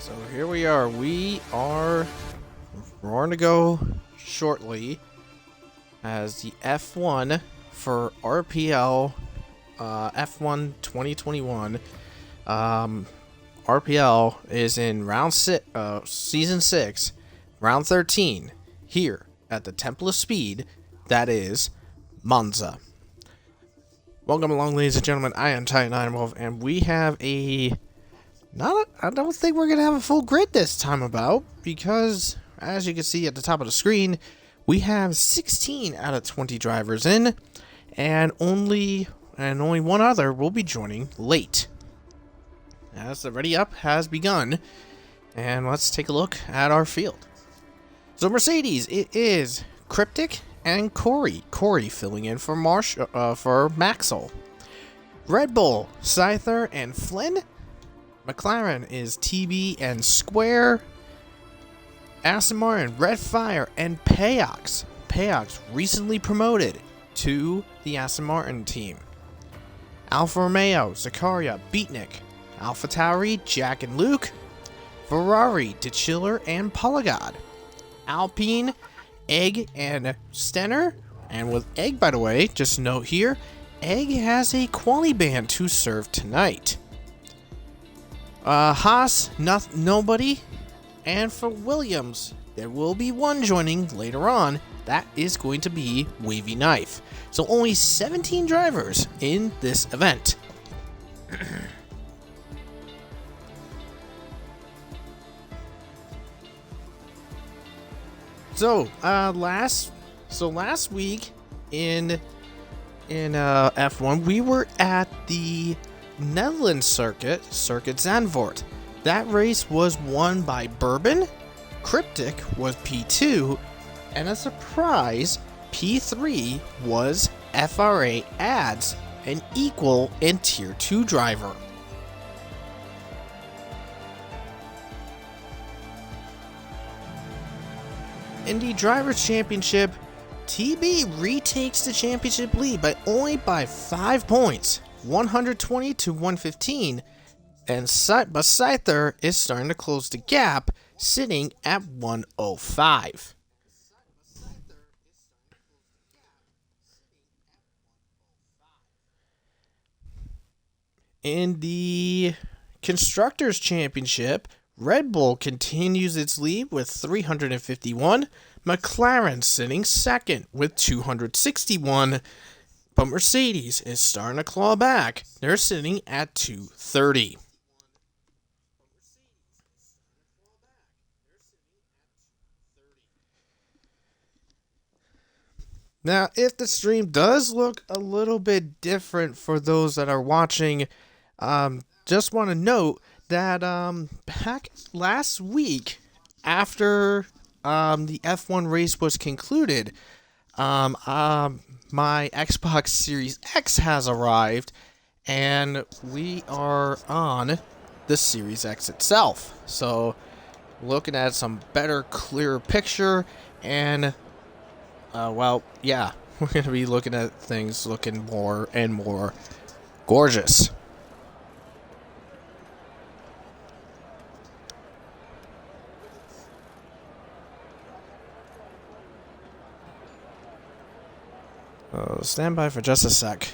So here we are. We are roaring to go shortly as the F1 for RPL F1 2021. RPL is in season 6, round 13, here at the Temple of Speed, that is Monza. Welcome along, ladies and gentlemen. I am Ironwolf, and we have I don't think we're going to have a full grid this time about, because, as you can see at the top of the screen, we have 16 out of 20 drivers in, and only one other will be joining late. As the ready up has begun, and let's take a look at our field. So Mercedes, it is Cryptic and Corey. Corey filling in for Maxwell. Red Bull, Scyther and Flynn. McLaren is TB and Square. Aston Martin, Red Fire and Payox. Payox recently promoted to the Aston Martin team. Alfa Romeo, Zakaria, Beatnik. Alpha Tauri, Jack and Luke. Ferrari, DeChiller and Polygod. Alpine, Egg and Stenner. And with Egg, by the way, just note here, Egg has a quali ban to serve tonight. Haas, nobody. And for Williams, there will be one joining later on. That is going to be Wavy Knife. So only 17 drivers in this event. Last week in F1, we were at the Netherlands circuit Zandvoort. That race was won by Bourbon, Cryptic was P2, and a surprise, P3 was FRA Ads, an equal and Tier 2 driver. In the Drivers' Championship, TB retakes the championship lead by 5 points, 120 to 115, but Scyther is starting to close the gap, sitting at 105. In the Constructors' Championship, Red Bull continues its lead with 351, McLaren sitting second with 261, but Mercedes is starting to claw back. They're sitting at 230. Now, if the stream does look a little bit different for those that are watching, just want to note that back last week, after the F1 race was concluded, my Xbox Series X has arrived, and we are on the Series X itself. So, looking at some better, clearer picture, and we're going to be looking at things looking more and more gorgeous. Stand by for just a sec.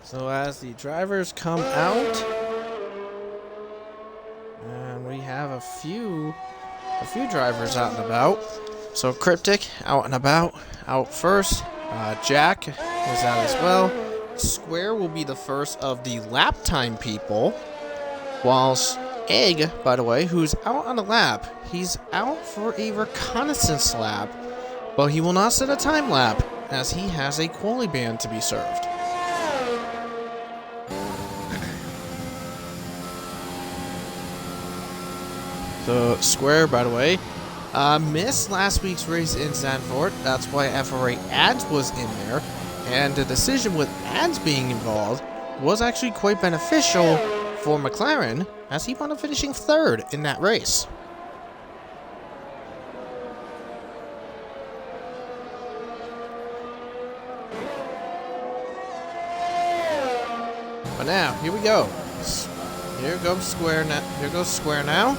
So as the drivers come out, and we have a few drivers out and about. So Cryptic out and about, out first. Jack is out as well. Square will be the first of the lap time people, whilst Egg, by the way, who's out on a lap, he's out for a reconnaissance lap, but he will not set a time lap as he has a quali ban to be served. So Square, by the way, missed last week's race in Zandvoort. That's why FRA Ads was in there. And the decision with Ads being involved was actually quite beneficial for McLaren, as he wound up finishing third in that race. But now, here we go. Here goes Square now.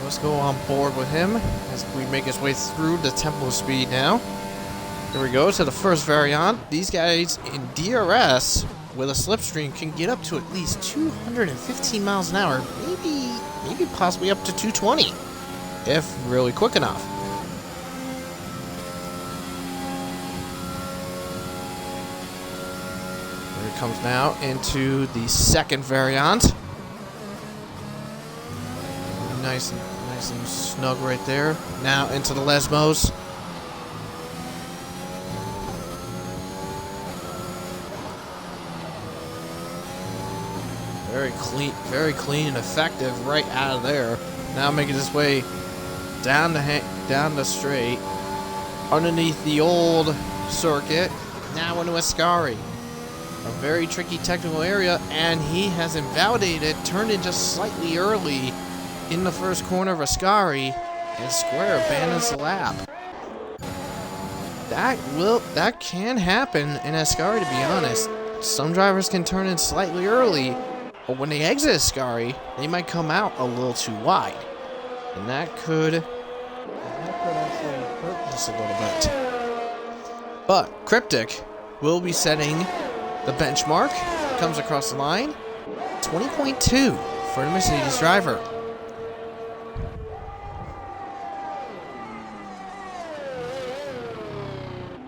Let's go on board with him as we make his way through the Temple of Speed now. Here we go to the first variant. These guys in DRS with a slipstream can get up to at least 215 miles an hour, maybe possibly up to 220, if really quick enough. Here it comes now into the second variant. Nice and snug right there. Now into the Lesmos. Very clean and effective right out of there. Now making his way down the straight, underneath the old circuit. Now into Ascari. A very tricky technical area, and he has invalidated, turned in just slightly early in the first corner of Ascari, and Square abandons the lap. That can happen in Ascari, to be honest. Some drivers can turn in slightly early, but when they exit Ascari, they might come out a little too wide. And that could actually hurt this a little bit. But Cryptic will be setting the benchmark. Comes across the line. 20.2 for the Mercedes driver.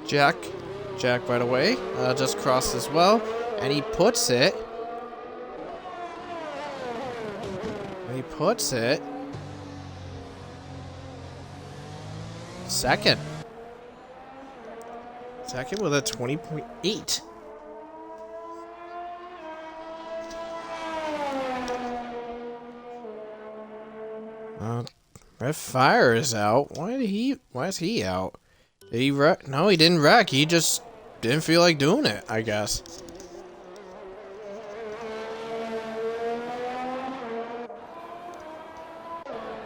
Jack, by the way, just crossed as well, and he puts it second with a 20.8. Red Fire is out. Why is he out? Did he wreck? No, he didn't wreck. He just didn't feel like doing it, I guess.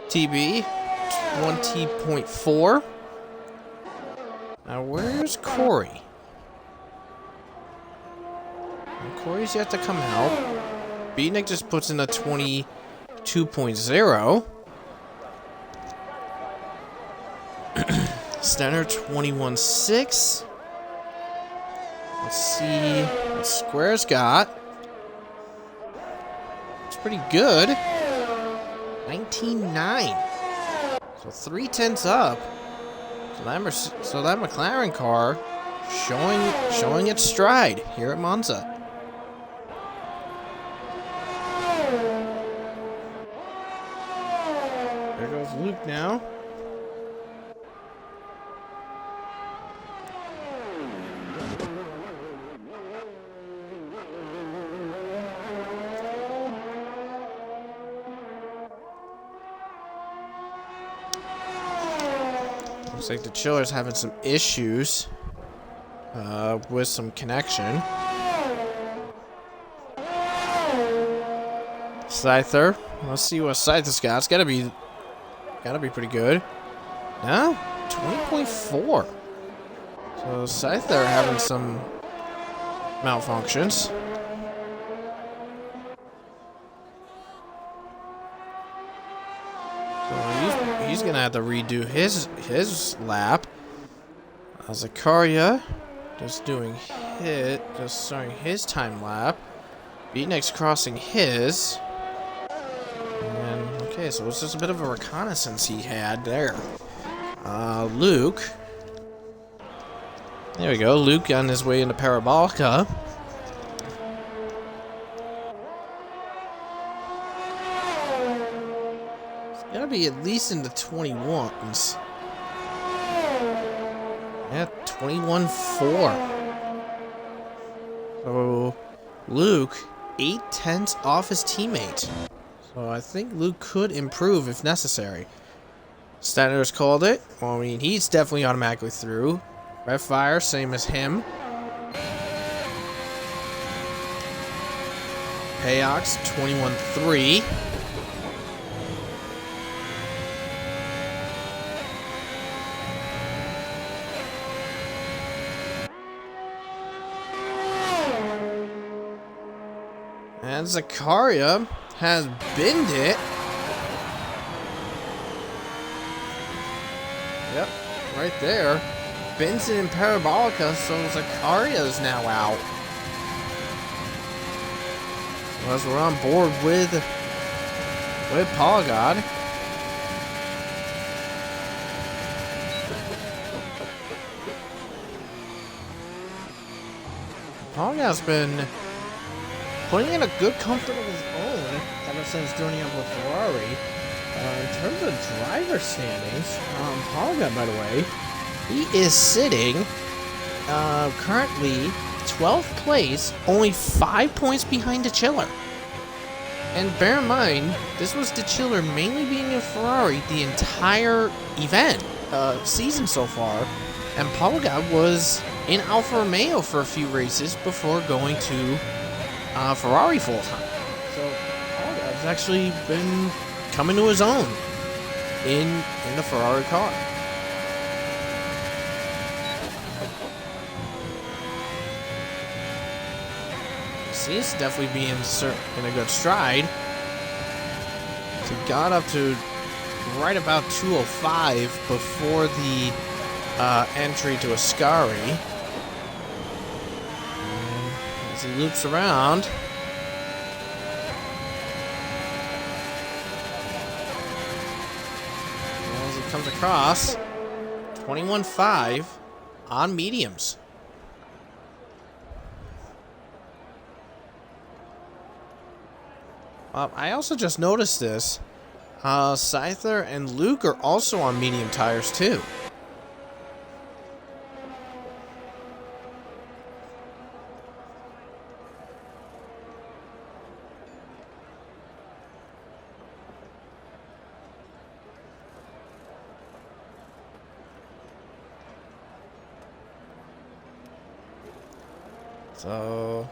TB, 20.4. Now, where's Corey? Well, Corey's yet to come out. Beatnik just puts in a 22.0. Stenner 21.6. Let's see what Square's got. It's pretty good. 19.9. So 0.3 up. So that McLaren car showing its stride here at Monza. There goes Luke now. Looks like the chiller's having some issues with some connection. Scyther. Let's see what Scyther's got. It's gotta be pretty good. No? 20.4. So Scyther having some malfunctions. He's gonna have to redo his lap. Zakaria just starting his time lap. Beatnik's crossing his. And okay, so it's just a bit of a reconnaissance he had there. Luke There we go. Luke on his way into Parabolica. It's gotta be at least in the 21s. Yeah, 21-4. So, Luke, 8/10 off his teammate. So I think Luke could improve if necessary. Statner's called it. Well, I mean, he's definitely automatically through. Red Fire, same as him. Payox, 21-3. And Zakaria has binned it. Yep, right there. Bins it in Parabolica, so Zakaria is now out. So as we're on board with Polygod. Polygod's been putting in a good comfort of his own ever since joining up with Ferrari. In terms of driver standings, Polygod, by the way, he is sitting currently 12th place, only 5 points behind the Chiller. And bear in mind, this was the Chiller mainly being in Ferrari the entire event, season so far, and Polygod was in Alfa Romeo for a few races before going to Ferrari full time. So Polygod's actually been coming to his own in the Ferrari car. He's definitely being in a good stride. So he got up to right about 205 before the entry to Ascari. And as he loops around, as he comes across, 21.5 on mediums. I also just noticed this. Scyther and Luke are also on medium tires too. So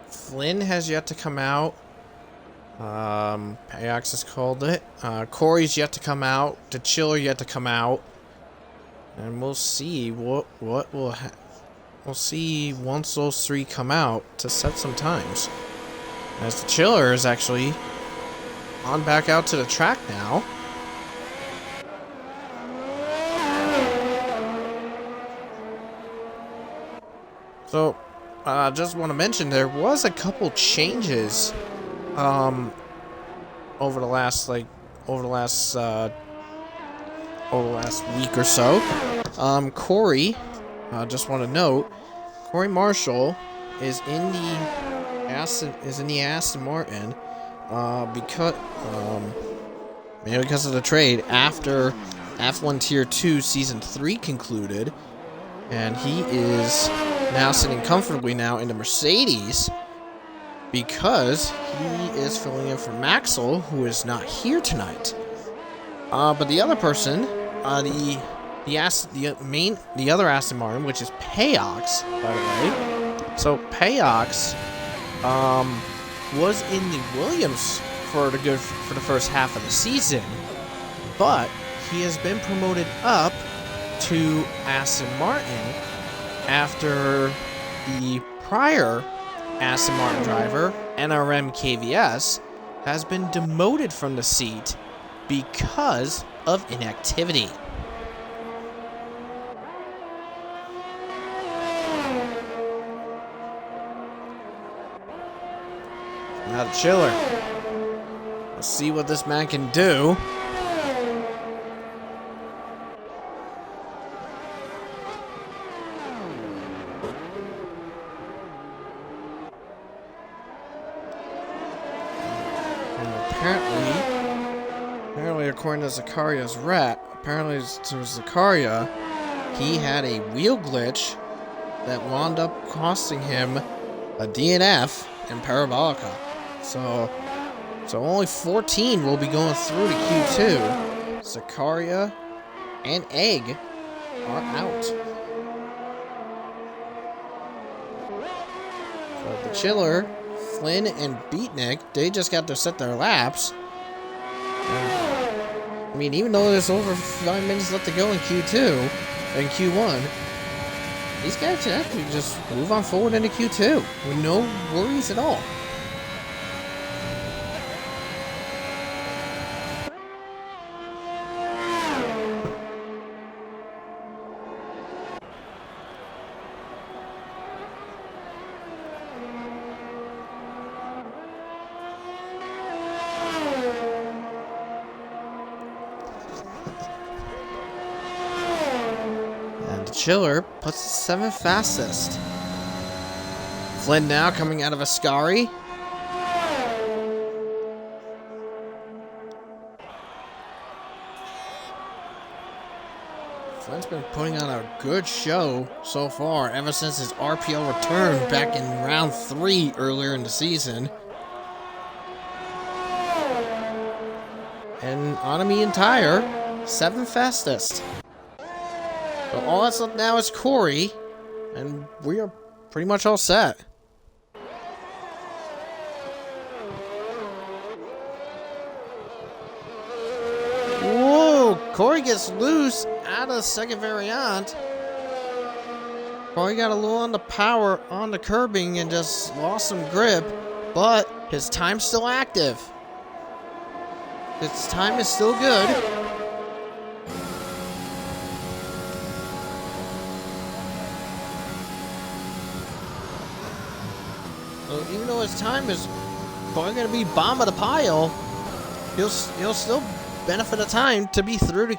Flynn has yet to come out. Payox has called it. Corey's yet to come out. The Chiller yet to come out. And we'll see we'll see once those three come out to set some times. As the Chiller is actually on back out to the track now. So just want to mention there was a couple changes over the last week or so. Corey, just want to note, Corey Marshall is in the Aston Martin because of the trade after F1 Tier 2 Season 3 concluded, and he is now sitting comfortably now in the Mercedes because he is filling in for Maxwell, who is not here tonight. But the other person, the other Aston Martin, which is Payox, by the way. So Payox was in the Williams for the first half of the season, but he has been promoted up to Aston Martin after the prior Aston Martin driver, NRM KVS, has been demoted from the seat because of inactivity. Now the Chiller. Let's see what this man can do. according to Zacaria's rep, apparently to Zacaria, he had a wheel glitch that wound up costing him a DNF in Parabolica. So only 14 will be going through to Q2. Zacaria and Egg are out. So the Chiller, Flynn, and Beatnik, they just got to set their laps. I mean, even though there's over 5 minutes left to go in Q2 and Q1, these guys can actually just move on forward into Q2 with no worries at all. Chiller puts the 7th fastest. Flynn now coming out of Ascari. Flynn's been putting on a good show so far ever since his RPL return back in round 3 earlier in the season. And Onami and Tire, 7th fastest. So all that's left now is Corey, and we are pretty much all set. Whoa! Corey gets loose out of the second variant. Corey got a little on the power on the curbing and just lost some grip, but his time's still active. His time is still good. So even though his time is probably going to be bottom of the pile, he'll still benefit of time to be through to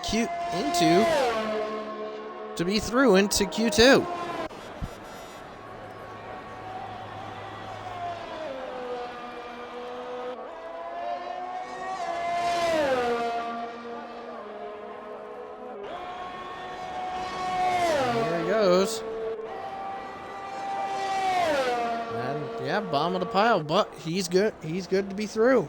into Q2. Here he goes. Yeah, bottom of the pile, but he's good. He's good to be through.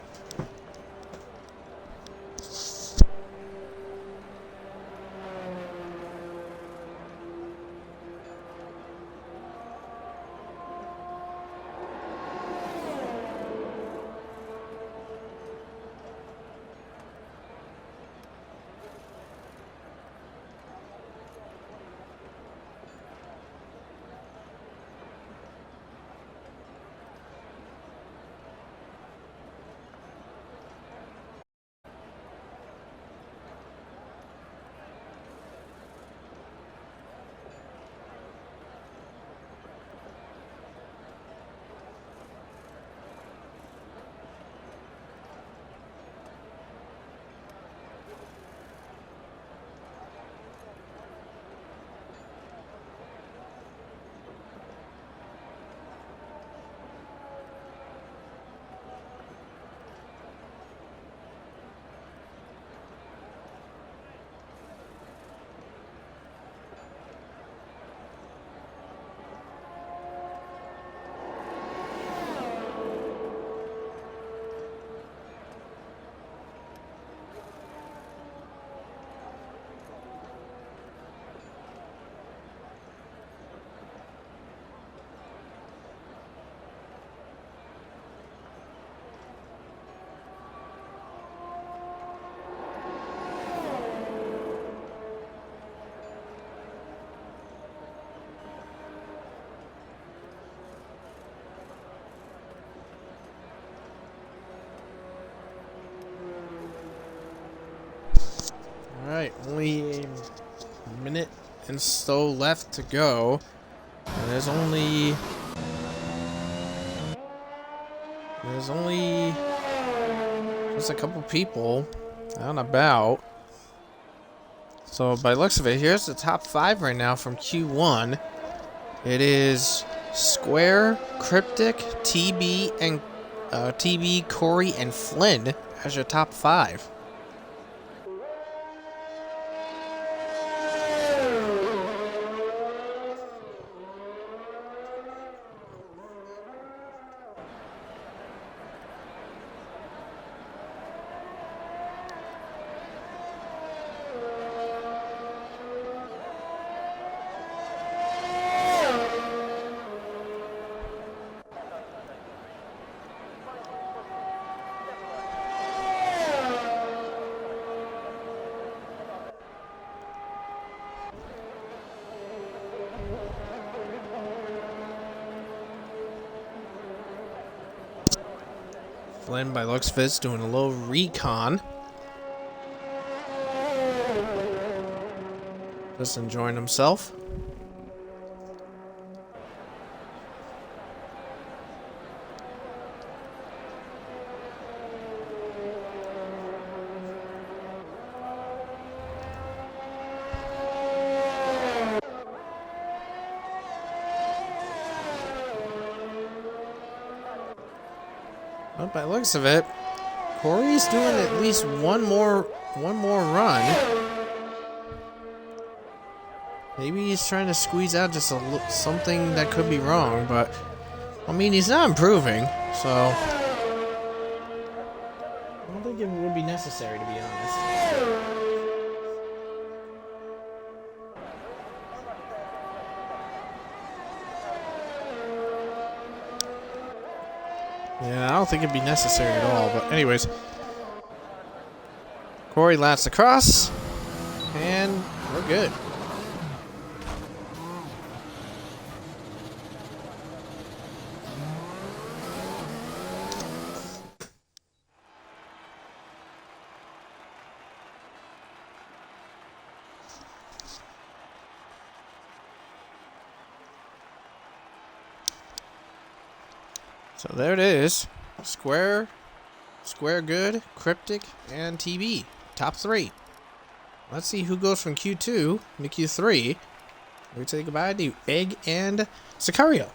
Alright, only a minute and so left to go. And there's only just a couple people out and about. So by the looks of it, here's the top 5 right now from Q1. It is Square, Cryptic, TB, and TB, Corey, and Flynn as your top 5. Glenn, by looks of it, is doing a little recon. Just enjoying himself. Well, by the looks of it, Corey's doing at least one more run. Maybe he's trying to squeeze out just something that could be wrong, but I mean, he's not improving, so I don't think it would be necessary, to be honest. Yeah, I don't think it'd be necessary at all, but anyways. Corey laps across, and we're good. So there it is. Square good, cryptic, and TB. Top 3. Let's see who goes from Q2 to Q3. We say goodbye to Egg and Sicario.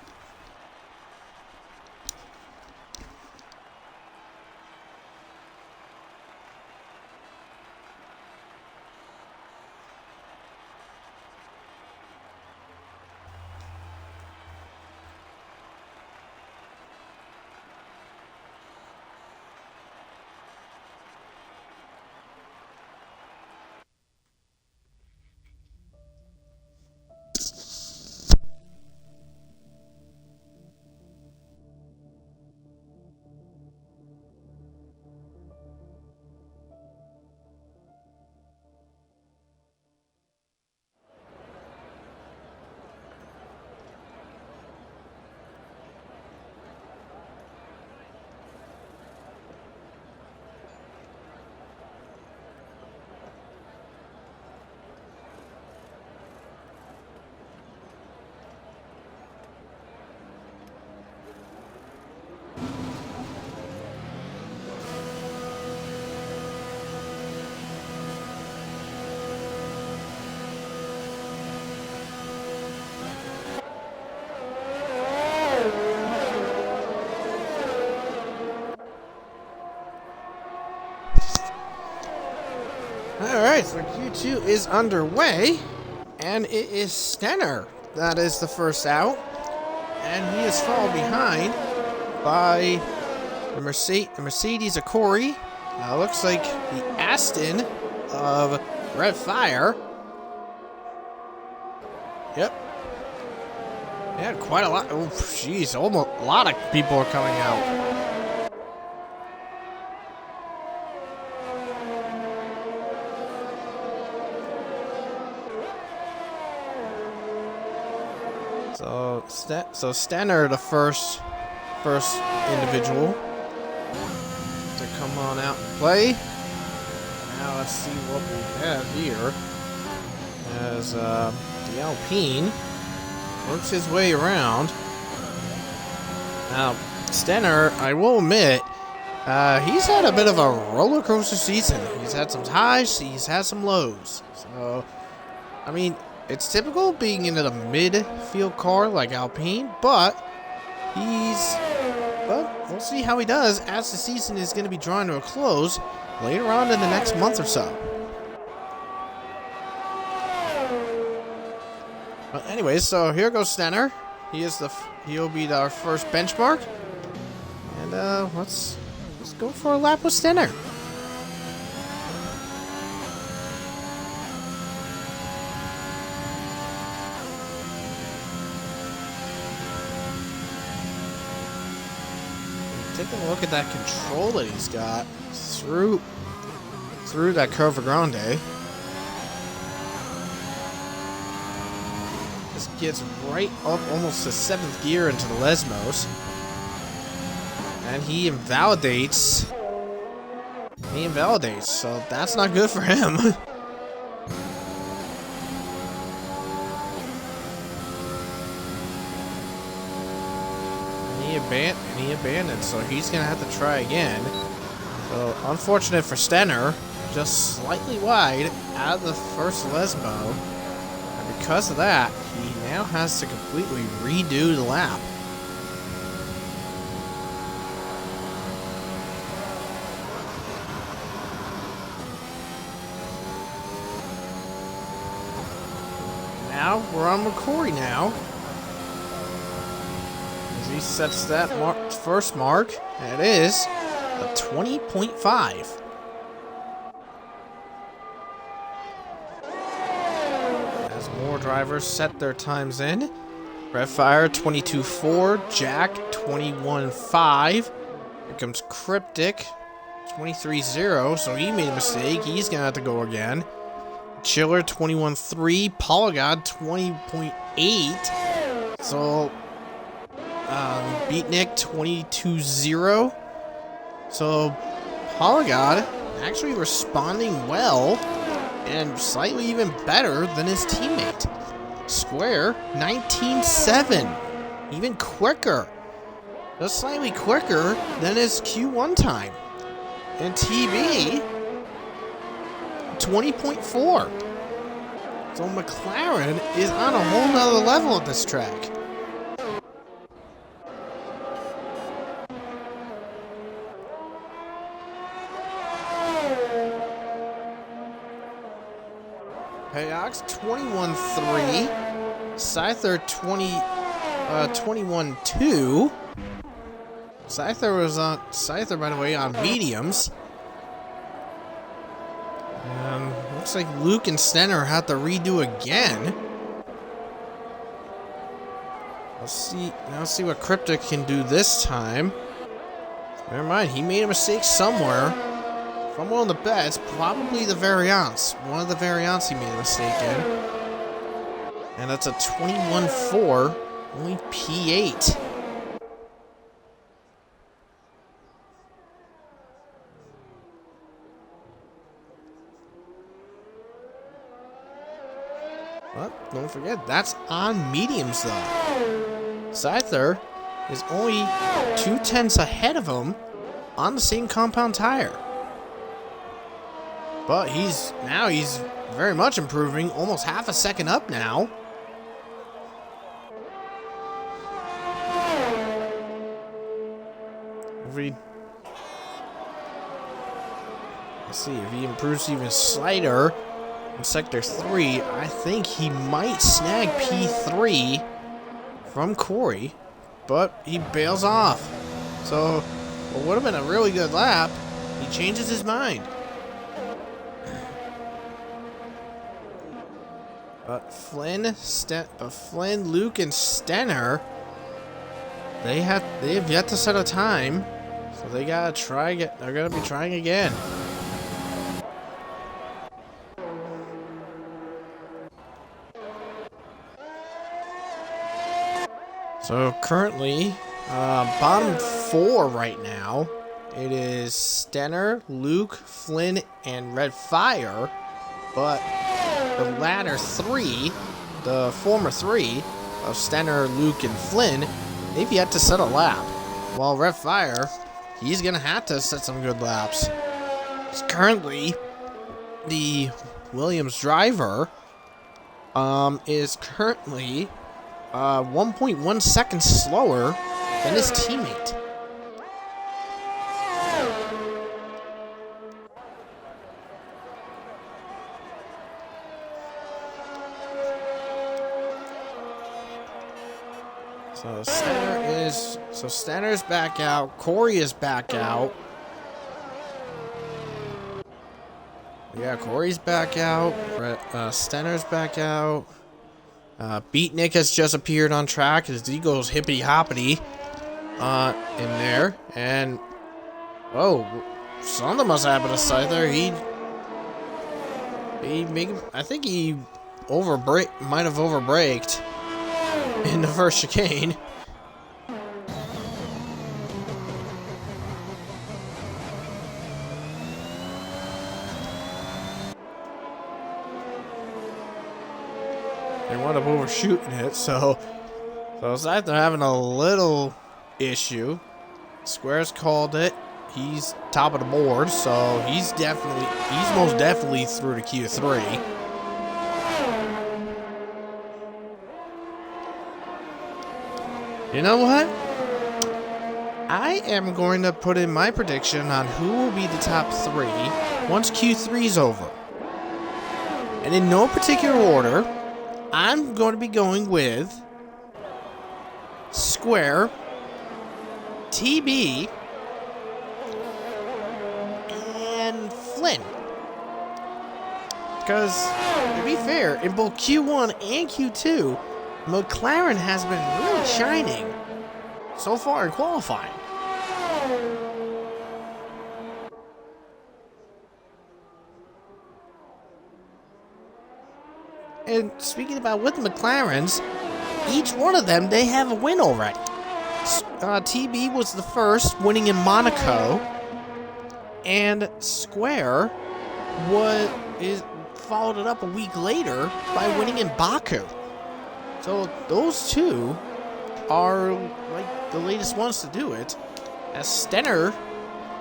Alright, so Q2 is underway, and it is Stenner that is the first out, and he is followed behind by the Mercedes of Corey. Looks like the Aston of Red Fire. Yep. Yeah, quite a lot. Oh, jeez, almost a lot of people are coming out. So Stenner, the first individual to come on out and play. Now let's see what we have here. As the Alpine works his way around. Now Stenner, I will admit, he's had a bit of a roller coaster season. He's had some highs, he's had some lows. So, I mean, it's typical being in a mid-field car like Alpine, but we'll see how he does as the season is going to be drawing to a close later on in the next month or so. But anyways, so here goes Stenner. He'll be our first benchmark, and let's go for a lap with Stenner. Taking a look at that control that he's got through that Curva Grande. Just gets right up almost to 7th gear into the Lesmos. And he invalidates. So that's not good for him. He abandoned, so he's gonna have to try again. So unfortunate for Stenner, just slightly wide out of the first Lesbo. And because of that, he now has to completely redo the lap. Now we're on McCory now. As he sets that first mark, and it is a 20.5. As more drivers set their times in. Redfire 22.4, Jack 21.5. Here comes Cryptic 23.0, so he made a mistake. He's gonna have to go again. Chiller 21.3, Polygod 20.8. So Beatnik 22.0. So Polygod actually responding well and slightly even better than his teammate. Square 19.7, even quicker, just slightly quicker than his Q1 time. And TB 20.4. So McLaren is on a whole nother level at this track. Payox 21.3. Scyther 21.2. Scyther, by the way, on mediums. Looks like Luke and Stenner have to redo again. Let's see what Cryptic can do this time. Never mind, he made a mistake somewhere. If I'm willing to bet, it's probably the variance. One of the variants he made a mistake in. And that's a 21.4, only P8. But don't forget, that's on mediums though. Scyther is only 0.2 ahead of him on the same compound tire. But he's very much improving, almost half a second up now. Let's see if he improves even slighter in Sector 3. I think he might snag P3 from Corey, but he bails off. So, what would have been a really good lap, he changes his mind. But Flynn, Luke, and Stenner, they have yet to set a time, so they gotta try. They're gonna be trying again. So currently, bottom 4 right now, it is Stenner, Luke, Flynn, and Redfire, but the latter 3, the former 3 of Stenner, Luke, and Flynn, they've yet to set a lap. While Redfire, he's gonna have to set some good laps. It's currently the Williams driver is currently 1.1 seconds slower than his teammate. So Stenner's back out. Corey is back out. Yeah, Corey's back out. Stenner's back out. Beatnik has just appeared on track as he goes hippity hoppity in there. And something must happen to Scyther. I think he might have overbraked in the first chicane. wound up overshooting it, so Scyther having a little issue. Square's called it. He's top of the board, so he's most definitely through to Q3. You know what? I am going to put in my prediction on who will be the top 3 once Q3 is over. And in no particular order, I'm going to be going with Square, TB, and Flynn. Because, to be fair, in both Q1 and Q2, McLaren has been really shining so far in qualifying. And speaking about with McLarens, each one of them, they have a win already. TB was the first, winning in Monaco, and Square followed it up a week later by winning in Baku. So those two are like the latest ones to do it, as Stenner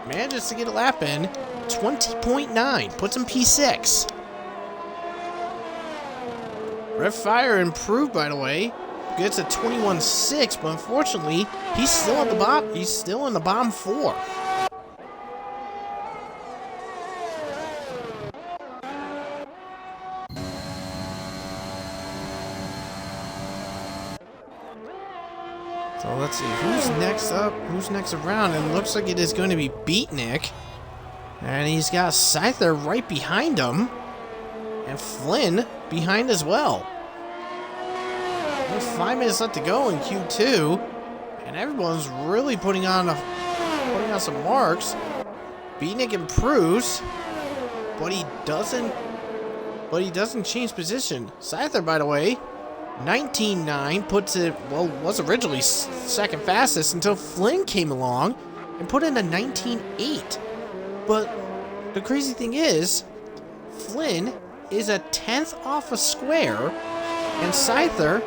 manages to get a lap in 20.9, puts him P6. Red Fire improved, by the way, gets a 21.6, but unfortunately, he's still at the bottom. He's still in the bottom 4. So let's see, who's next up, who's next around, and it looks like it is going to be Beatnik. And he's got Scyther right behind him, and Flynn behind as well. There's 5 minutes left to go in Q2, and everyone's really putting on some marks. Beatnik improves, but he doesn't change position. Scyther, by the way, 19.9, puts it, well, was originally second fastest until Flynn came along and put in a 19.8. But the crazy thing is, Flynn is a 10th off a Square, and Scyther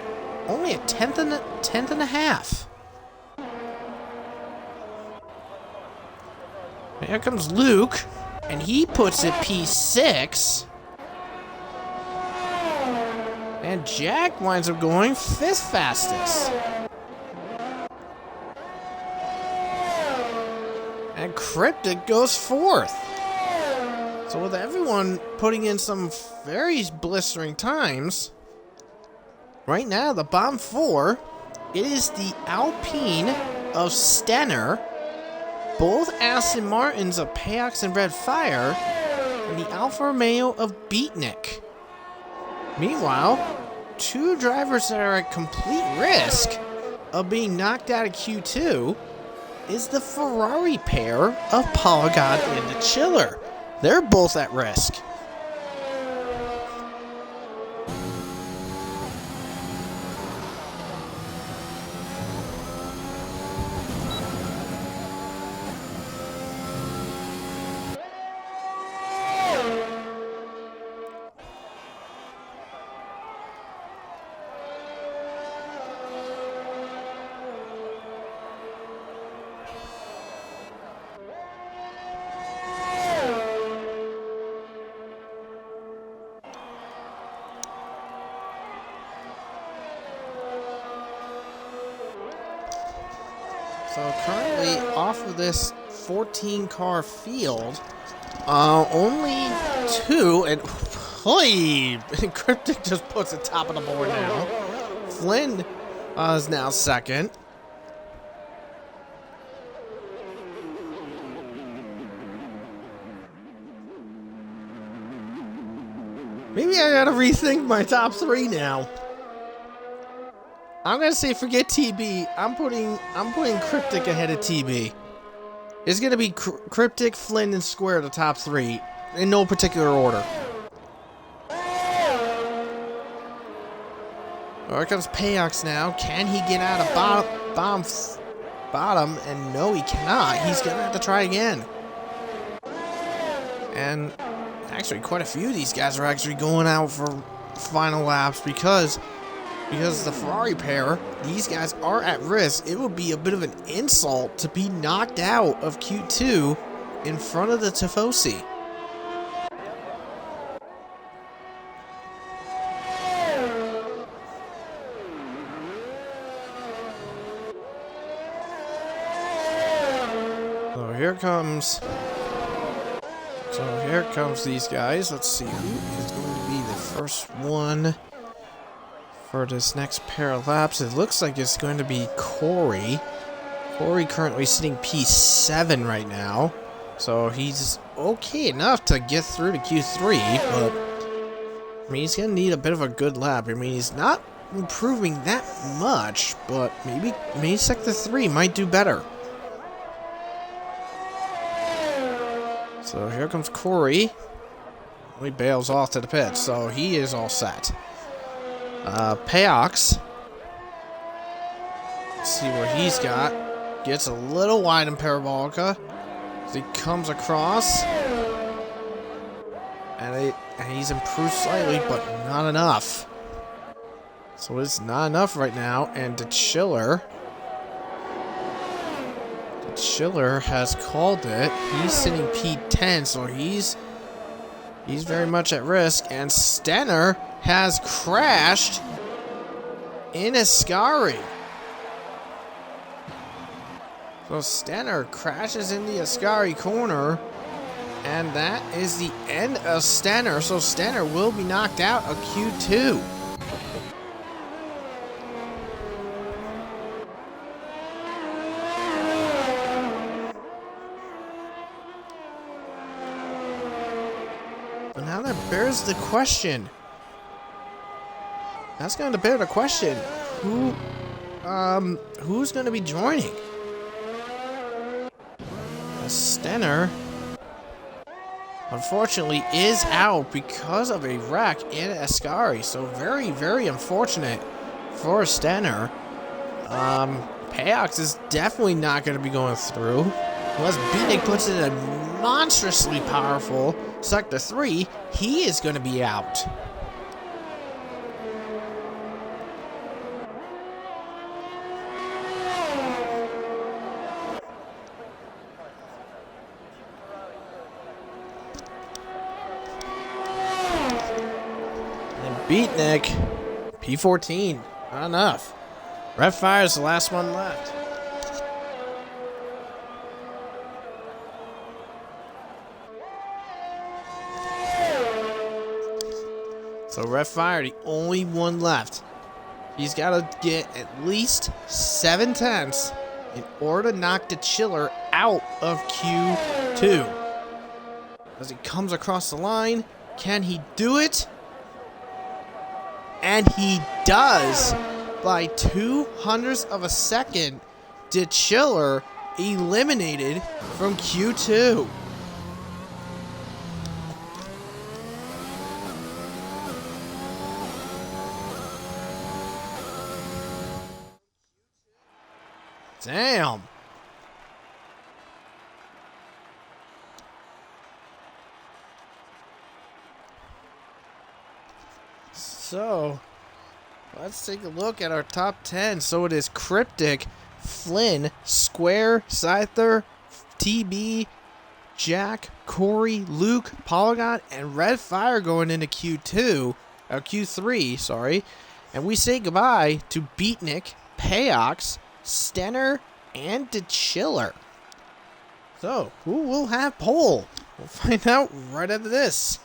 only a tenth and a half. Here comes Luke, and he puts it P6. And Jack winds up going 5th fastest. And Cryptic goes 4th. So with everyone putting in some very blistering times, right now the bottom 4, it is the Alpine of Stenner, both Aston Martins of Payox and Red Fire, and the Alfa Romeo of Beatnik. Meanwhile, 2 drivers that are at complete risk of being knocked out of Q2 is the Ferrari pair of Polygon and the Chiller. They're both at risk. So currently off of this 14-car field, only 2, and holy, Cryptic just puts it top of the board now. Flynn is now 2nd. Maybe I gotta rethink my top 3 now. I'm gonna say forget TB. I'm putting Cryptic ahead of TB. It's gonna be Cryptic, Flynn, and Square the top 3 in no particular order. Here comes Payox now. Can he get out of bottom? And no, he cannot. He's gonna have to try again. And actually, quite a few of these guys are actually going out for final laps because because the Ferrari pair, these guys are at risk. It would be a bit of an insult to be knocked out of Q2 in front of the Tifosi. So here comes these guys. Let's see who is going to be the first one for this next pair of laps. It looks like it's going to be Corey. Corey currently sitting P7 right now. So he's okay enough to get through to Q3, but I mean, he's going to need a bit of a good lap. I mean, he's not improving that much, but maybe Sector 3 might do better. So here comes Corey. He bails off to the pit, so he is all set. Payox. Let's see what he's got. Gets a little wide in Parabolica as he comes across. And he's improved slightly, but not enough. So it's not enough right now, and the Chiller has called it. He's sitting P10, so he's very much at risk. And Stenner has crashed in Ascari. So Stenner crashes in the Ascari corner, and that is the end of Stenner. So Stenner will be knocked out of Q2. But now that bears the question. That's going to bear the question. Who's going to be joining? Stenner, unfortunately, is out because of a wreck in Ascari. So very, very unfortunate for Stenner. Payox is definitely not going to be going through. Unless Beatnik puts in a monstrously powerful Sector 3, he is going to be out. And Beatnik, P14, not enough. Red Fire is the last one left. So Red Fire, the only one left. He's got to get at least 7 tenths in order to knock the Chiller out of Q2. As he comes across the line, can he do it? And he does. By 0.02 of a second, the Chiller eliminated from Q2. Damn. So, let's take a look at our top 10. So it is Cryptic, Flynn, Square, Scyther, TB, Jack, Corey, Luke, Polygon, and Red Fire going into Q3, sorry. And we say goodbye to Beatnik, Payox, Stenner, and the Chiller. So, who will have pole? We'll find out right after this.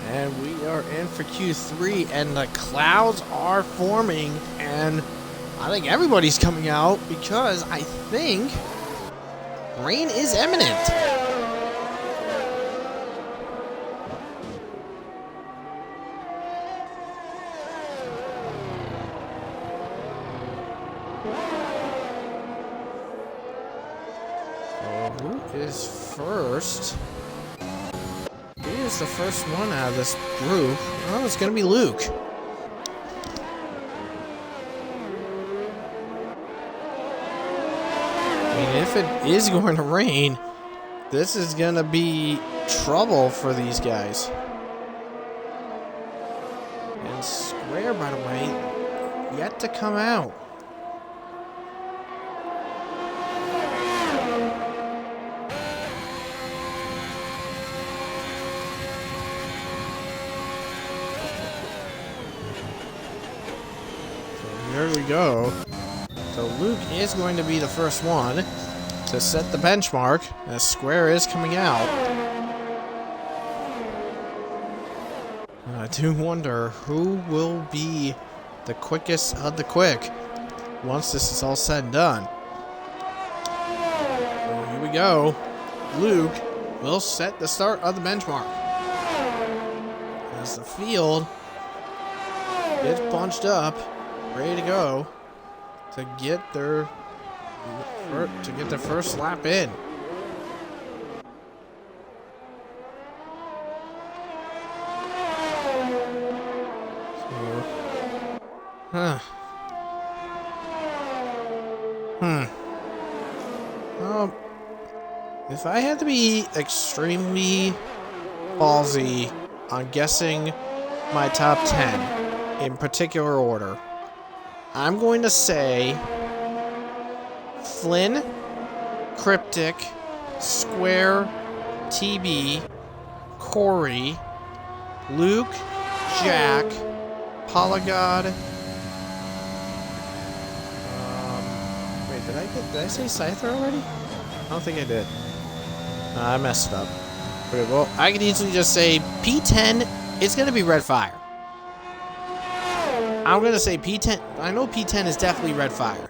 And we are in for Q3, and the clouds are forming, and I think everybody's coming out because I think rain is imminent. Who is first? Who is the first one out of this group? Oh, it's gonna be Luke. I mean, if it is going to rain, this is gonna be trouble for these guys. And Square, by the way, yet to come out. There we go. So Luke is going to be the first one to set the benchmark as Square is coming out. I do wonder who will be the quickest of the quick once this is all said and done. So here we go. Luke will set the start of the benchmark as the field gets bunched up, ready to go to get their first lap in. Well, if I had to be extremely ballsy on guessing my top 10 in particular order, I'm going to say Flynn, Cryptic, Square, TB, Corey, Luke, Jack, Polygod. Wait, did I say Scyther already? I don't think I did. I messed it up. Okay, well, I could easily just say P10. It's gonna be Red Fire. I'm gonna say P10. I know P10 is definitely Red Fire.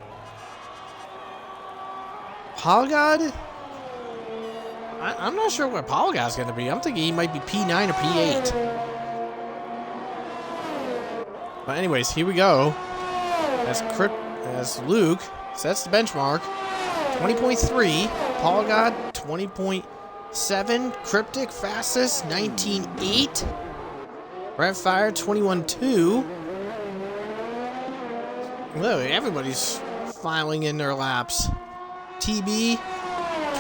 Polygod? I'm not sure what Polygod's gonna be. I'm thinking he might be P9 or P8. But anyways, here we go. As Luke sets the benchmark, 20.3. Polygod, 20.7. Cryptic, fastest, 19.8. Red Fire, 21.2. Look, everybody's filing in their laps. TB,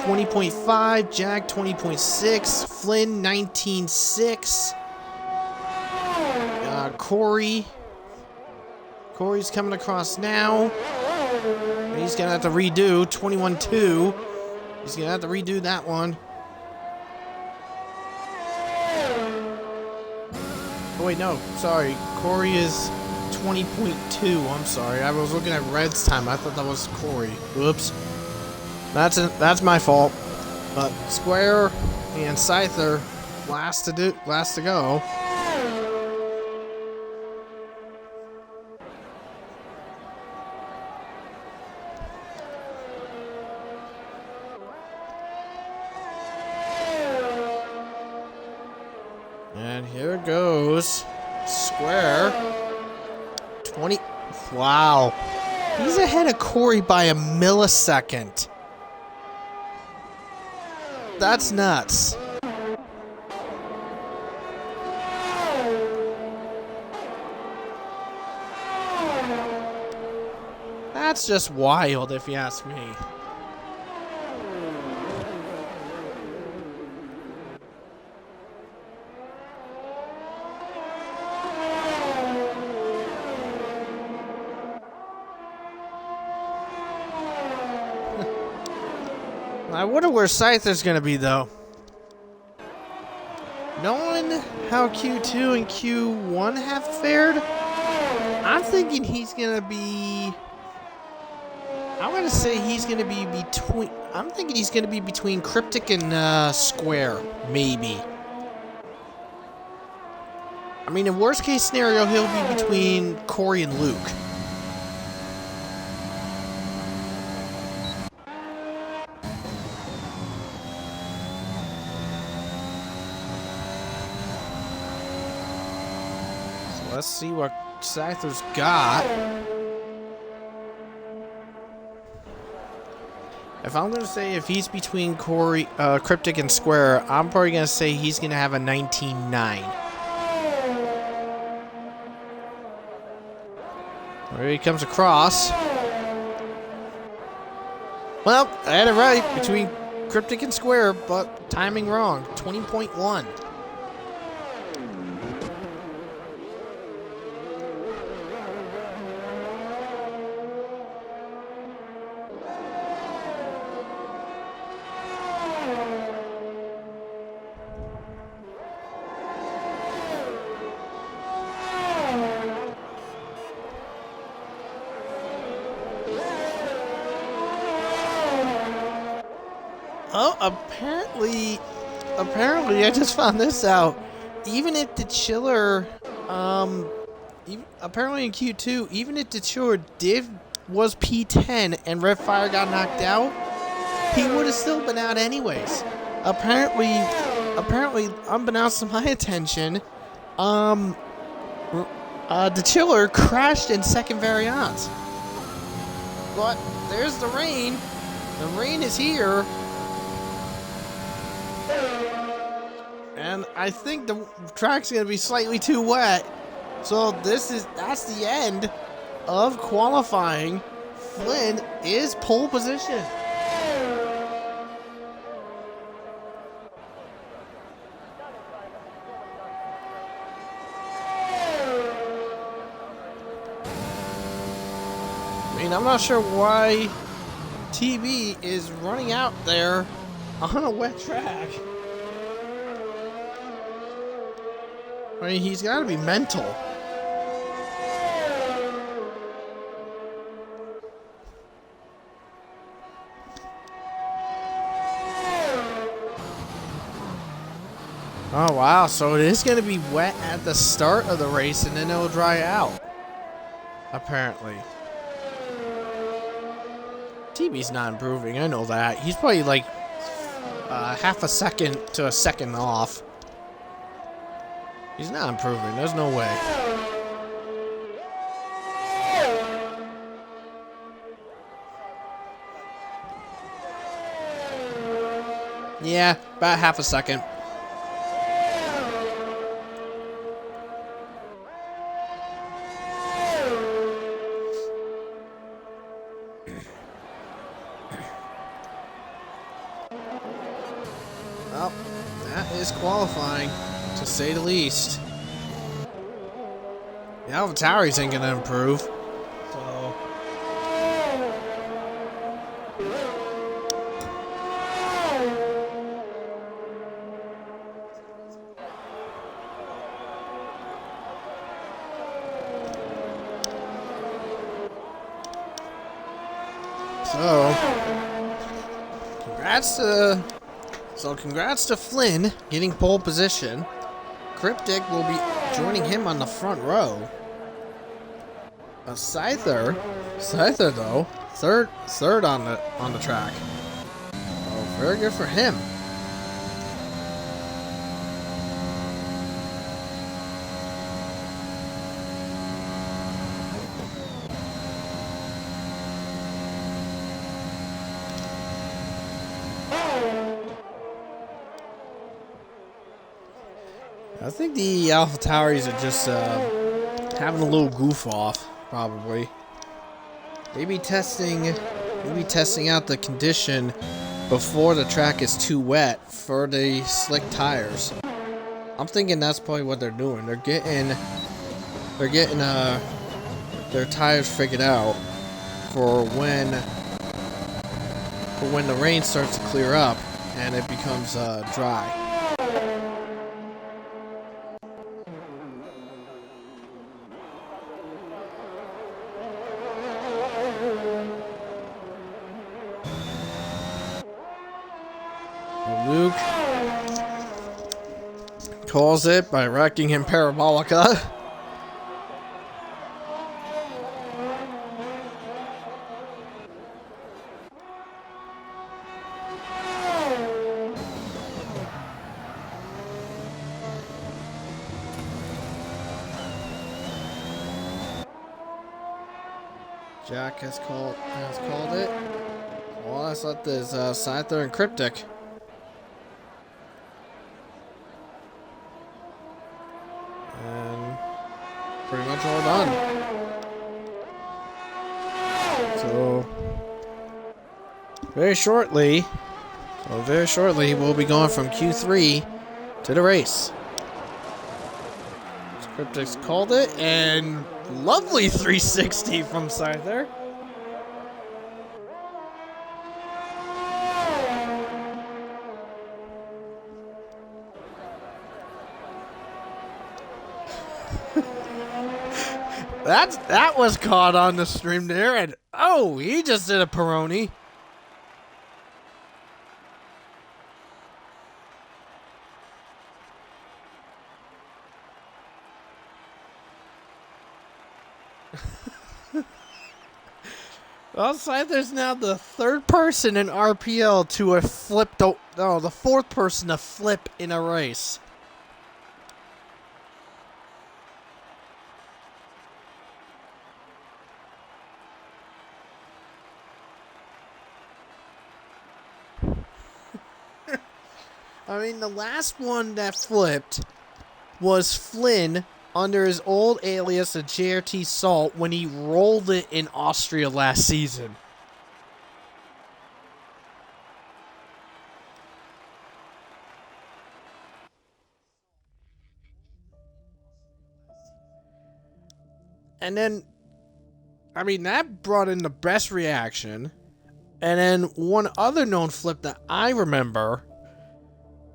20.5. Jack, 20.6. Flynn, 19.6. Corey's coming across now. And he's going to have to redo 21.2. He's going to have to redo that one. Oh, wait, no. Sorry. Corey is 20.2. I'm sorry. I was looking at Red's time. I thought that was Corey. Whoops. That's my fault. But Square and Scyther last to go. And here goes Square. 20. Wow. He's ahead of Corey by a millisecond. That's nuts. That's just wild, if you ask me. I wonder where Scyther's gonna be, though. Knowing how Q2 and Q1 have fared, I'm thinking he's gonna be... I'm gonna say he's gonna be between... I'm thinking he's gonna be between Cryptic and Square, maybe. I mean, in worst case scenario, he'll be between Corey and Luke. let's see what Scyther's got. If I'm gonna say if he's between Corey, Cryptic and Square, I'm probably gonna say he's gonna have a 19-9. There he comes across. Well, I had it right between Cryptic and Square, but timing wrong. 20.1. Oh, apparently, I just found this out. Even if the chiller, apparently in Q2, even if the chiller was P10 and Red Fire got knocked out, he would have still been out anyways. Apparently, unbeknownst to my attention, the chiller crashed in second variant. But there's the rain. The rain is here. And I think the track's gonna be slightly too wet. So that's the end of qualifying. Flynn is pole position. I mean, I'm not sure why TB is running out there on a wet track. I mean, he's got to be mental. Oh, wow. So it is going to be wet at the start of the race, and then it'll dry out. Apparently. TB's not improving. I know that. He's probably like half a second to a second off. He's not improving. There's no way. Yeah, about half a second. Well, that is qualifying, to say the least. The AlphaTauri's ain't gonna improve. So. Congrats to Flynn getting pole position. Cryptic will be joining him on the front row. Scyther though, third on the track. Oh, very good for him. I think the AlphaTauris are just having a little goof off, probably. Maybe testing out the condition before the track is too wet for the slick tires. I'm thinking that's probably what they're doing. They're getting their tires figured out for when the rain starts to clear up and it becomes dry. Luke calls it by wrecking him Parabolica. Jack has called it. Well, let's let this Scyther and Cryptic. And pretty much all done. So very shortly, we'll be going from Q3 to the race. Cryptic's called it, and lovely 360 from Scyther. That was caught on the stream there, and oh, he just did a Peroni. Well, Scyther's now the third person in RPL to have flipped. No, the fourth person to flip in a race. I mean, the last one that flipped was Flynn under his old alias of JRT Salt when he rolled it in Austria last season. And then, I mean, that brought in the best reaction. And then one other known flip that I remember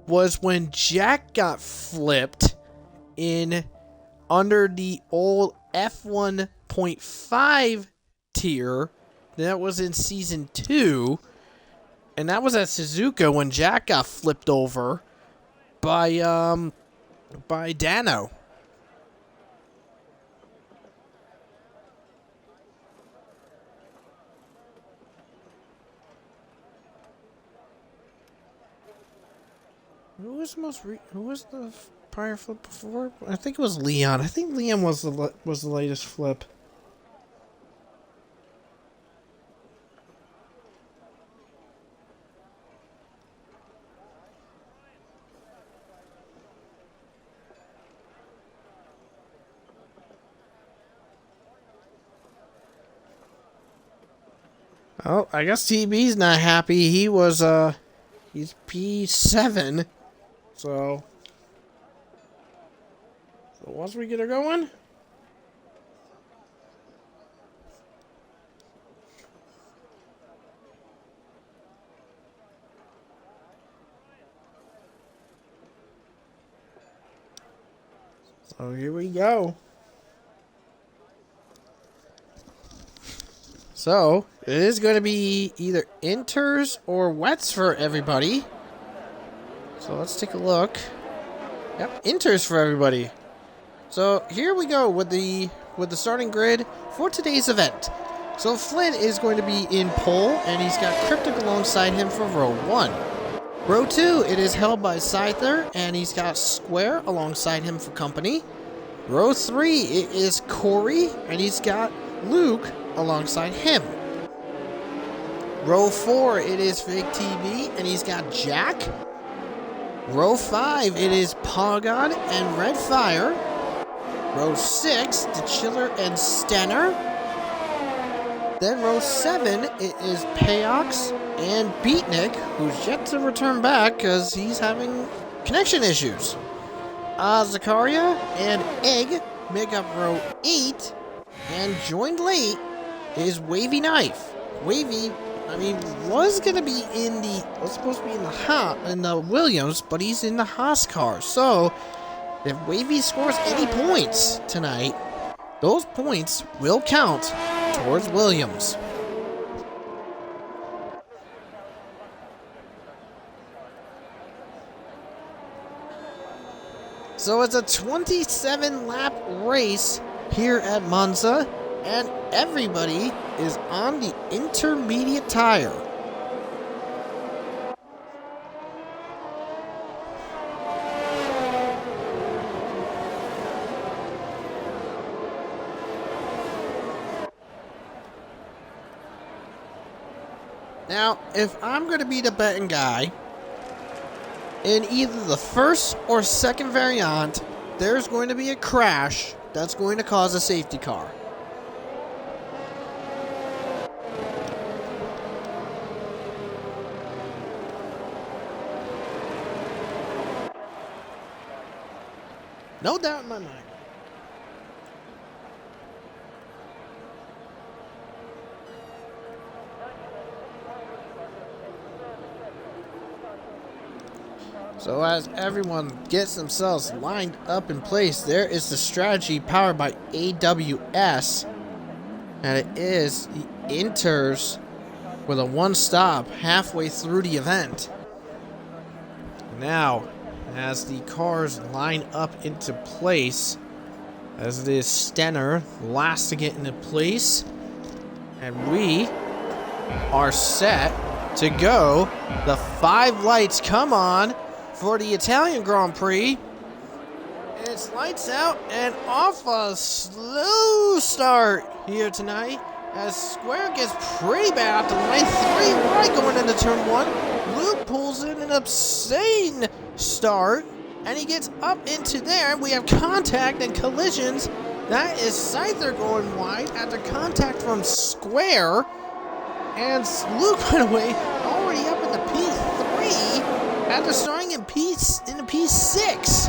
was when Jack got flipped in under the old F1.5 tier. That was in season 2, and that was at Suzuka when Jack got flipped over by Dano. Who was the prior flip before? I think it was Leon. I think Leon was the latest flip. Oh, I guess TB's not happy. He's P7. So once we get her going, so here we go. So it is going to be either inters or wets for everybody. So let's take a look. Yep, inters for everybody. So here we go with the starting grid for today's event. So Flynn is going to be in pole, and he's got Cryptic alongside him for row 1. Row 2, it is held by Scyther, and he's got Square alongside him for company. Row 3, it is Corey, and he's got Luke alongside him. Row 4, it is Fake TV, and he's got Jack. Row 5, it is Pogon and Red Fire. Row 6, the Chiller and Stenner. Then row 7, it is Payox and Beatnik, who's yet to return back because he's having connection issues. Zakaria and Egg make up row 8, and joined late is Wavy Knife. Wavy, I mean, was supposed to be in the Williams, but he's in the Haas car. So if Wavy scores any points tonight, those points will count towards Williams. So it's a 27-lap race here at Monza, and everybody is on the intermediate tire. Now, if I'm going to be the betting guy, in either the first or second variant, there's going to be a crash that's going to cause a safety car. No doubt in my mind. So as everyone gets themselves lined up in place, there is the strategy powered by AWS. And it is the enters with a one stop halfway through the event. Now, as the cars line up into place, as it is Stenner last to get into place, and we are set to go. The 5 lights come on for the Italian Grand Prix. It's lights out and off a slow start here tonight as Square gets pretty bad after line 3 right going into turn 1. Luke pulls in an obscene start and he gets up into there. We have contact and collisions. That is Scyther going wide after contact from Square. And Luke, by the way, already up in the P3 after starting in the P6.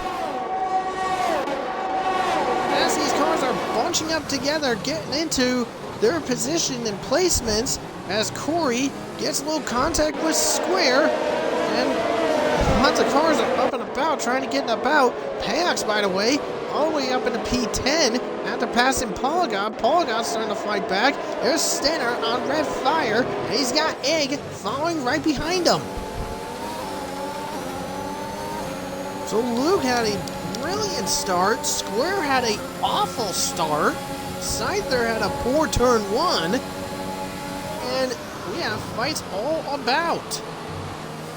As these cars are bunching up together, getting into their position and placements, as Corey gets a little contact with Square, and lots of cars are up and about, trying to get about. Payox, by the way, all the way up into P10 after passing Polygon. Polygon's starting to fight back. There's Stenner on red fire, and he's got Egg following right behind him. So Luke had a brilliant start. Square had an awful start. Scyther had a poor turn 1. And we have fights all about.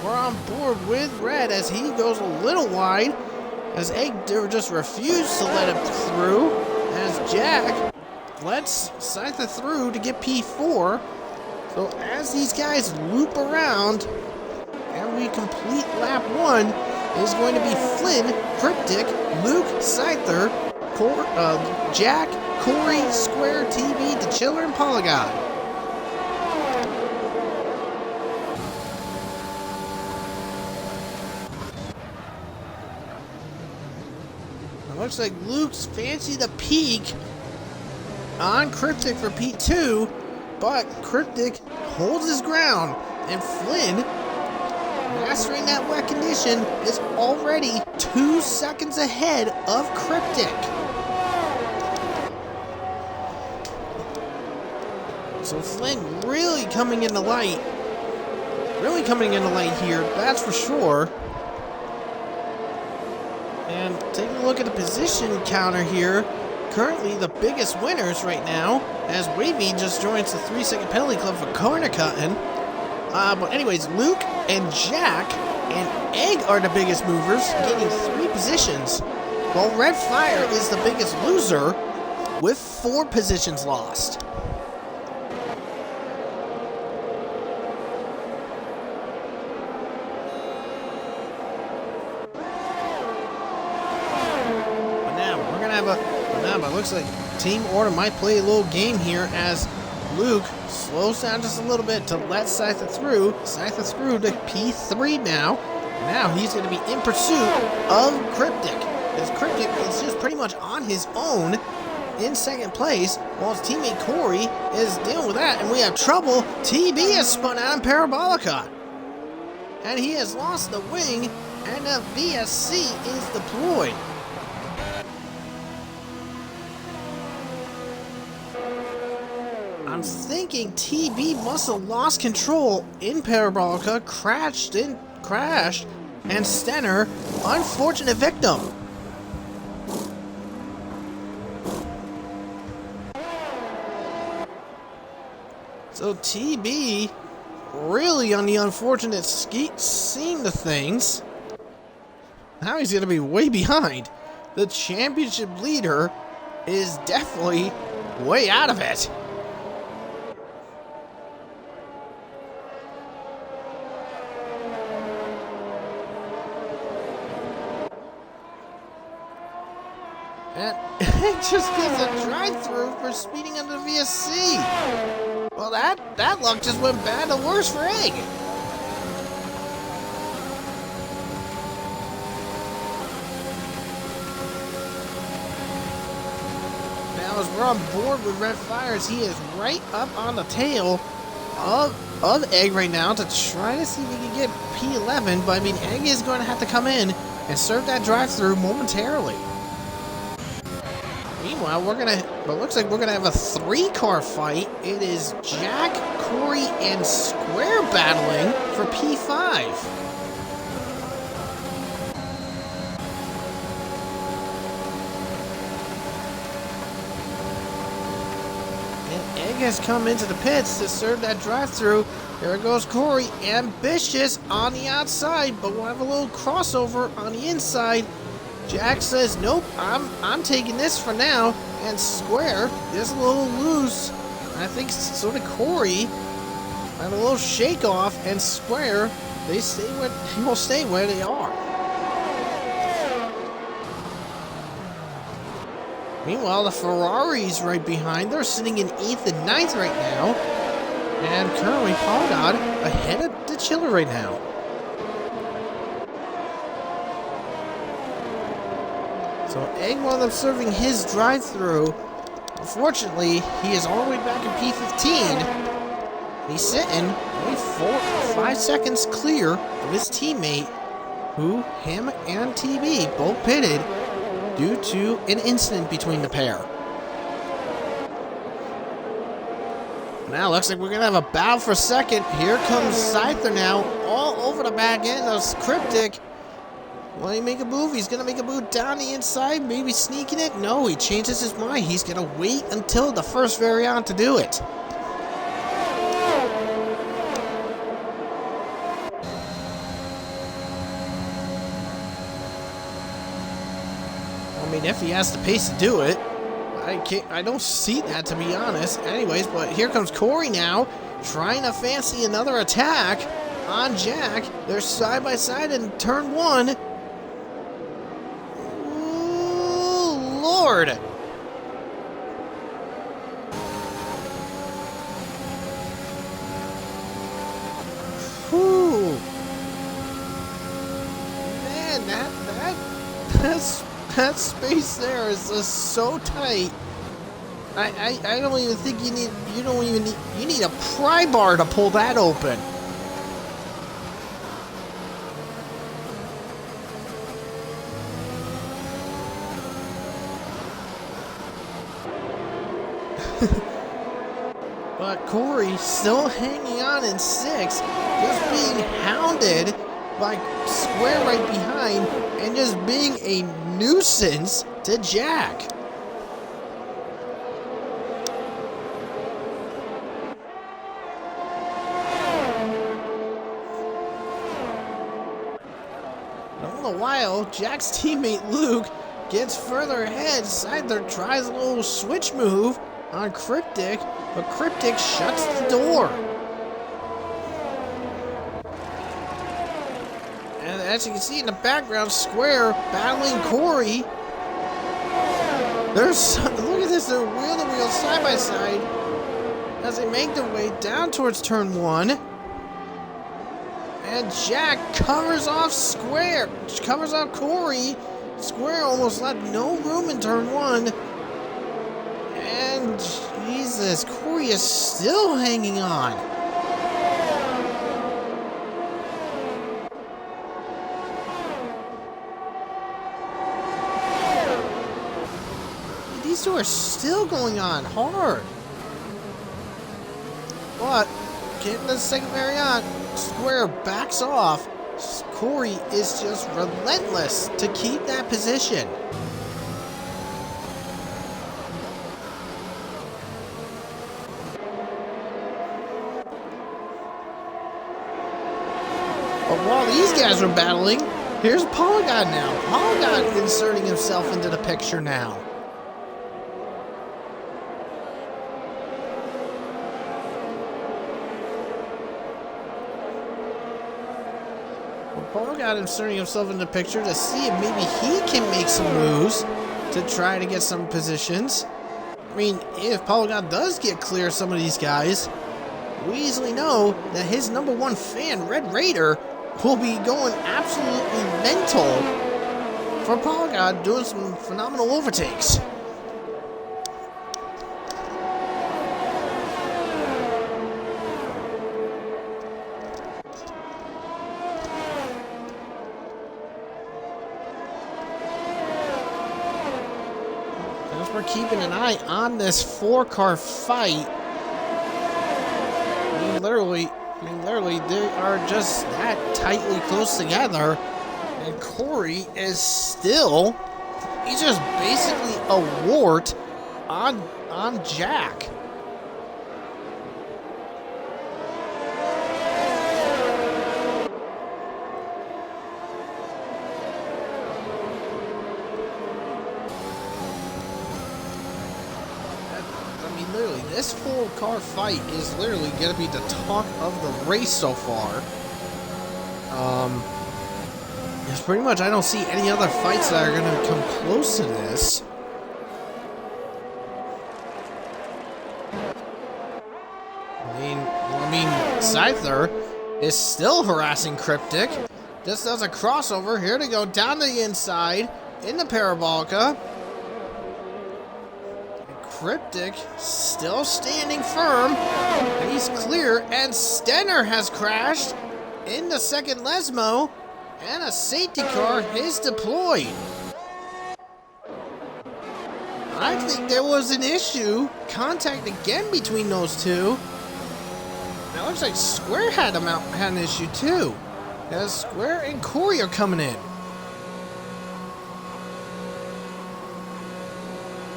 We're on board with Red as he goes a little wide, as Egg just refused to let him through, as Jack lets Scyther through to get P4. So as these guys loop around and we complete lap 1, is going to be Flynn, Cryptic, Luke, Scyther, Jack, Corey, Square, TV, The Chiller, and Polygon. It looks like Luke's fancy the peak on Cryptic for P2, but Cryptic holds his ground, and Flynn, mastering that wet condition, is already 2 seconds ahead of Cryptic. So Flynn really coming into light. Really coming into light here, that's for sure. And taking a look at the position counter here, currently the biggest winners right now, as Wavy just joins the 3-second penalty club for corner cutting. But anyways, Luke and Jack and Egg are the biggest movers, gaining 3 positions, while Red Fire is the biggest loser with 4 positions lost. But it looks like Team Order might play a little game here as Luke slows down just a little bit to let Scyther through. Scyther through to P3 now. Now he's going to be in pursuit of Cryptic, as Cryptic is just pretty much on his own in second place, while his teammate Corey is dealing with that, and we have trouble. TB has spun out in Parabolica, and he has lost the wing, and the VSC is deployed. I'm thinking TB must have lost control in Parabolica, crashed, and Stenner, unfortunate victim. So TB really on the unfortunate scene of things. Now he's going to be way behind. The championship leader is definitely way out of it. And it just gets a drive-through for speeding under VSC. Well, that luck just went bad to worse for Egg. Now, as we're on board with Red Fires, he is right up on the tail of Egg right now to try to see if he can get P11. But I mean, Egg is going to have to come in and serve that drive-through momentarily. Meanwhile, it looks like we're gonna have a 3-car fight. It is Jack, Corey, and Square battling for P5. And Egg has come into the pits to serve that drive-through. There goes Corey, ambitious on the outside, but we'll have a little crossover on the inside. Jack says, nope, I'm taking this for now. And Square is a little loose. I think sort of Corey had a little shake off, and Square, he will stay where they are. Meanwhile, the Ferrari's right behind. They're sitting in 8th and 9th right now. And currently Paul God ahead of the Chiller right now. So Egg wound up serving his drive-through. Unfortunately, he is all the way back in P15. He's sitting only 5 seconds clear of his teammate, who him and TB both pitted due to an incident between the pair. Now looks like we're gonna have a battle for second. Here comes Scyther now, all over the back end of Cryptic. Will he make a move? He's gonna make a move down the inside, maybe sneaking it. No, he changes his mind. He's gonna wait until the first variant to do it. I mean, if he has the pace to do it, I don't see that, to be honest. Anyways, but here comes Corey now, trying to fancy another attack on Jack. They're side by side in turn 1. Lord! Whew! Man, that space there is just so tight. I don't even think you need a pry bar to pull that open. But Corey still hanging on in 6th, just being hounded by Square right behind, and just being a nuisance to Jack. All the while, Jack's teammate Luke gets further ahead. Scyther tries a little switch move on Cryptic, but Cryptic shuts the door. And as you can see in the background, Square battling Corey. Look at this, they're wheel to wheel, side by side, as they make their way down towards turn 1. And Jack covers off Square, covers off Corey. Square almost left no room in turn 1. And Jesus, Corey is still hanging on. These two are still going on hard. But getting the second variant, Square backs off. Corey is just relentless to keep that position. But while these guys are battling, here's Polygon now. Polygon inserting himself into the picture now. Polygon inserting himself in the picture to see if maybe he can make some moves. to try to get some positions. I mean, if Polygon does get clear of some of these guys, we easily know that his number one fan, Red Raider, will be going absolutely mental for Polygon, doing some phenomenal overtakes. As we're keeping an eye on this 4-car fight, literally, they are just that tightly close together, and Corey is still, he's just basically a wart on Jack. Literally, this 4-car fight is literally going to be the talk of the race so far. It's pretty much, I don't see any other fights that are going to come close to this. I mean, Scyther is still harassing Cryptic. Just does a crossover. Here to go down to the inside in the Parabolica. Cryptic still standing firm, and he's clear, and Stenner has crashed in the second Lesmo, and a safety car is deployed. I think there was an issue, contact again between those two. Now it looks like Square had an issue too, as Square and Corey are coming in.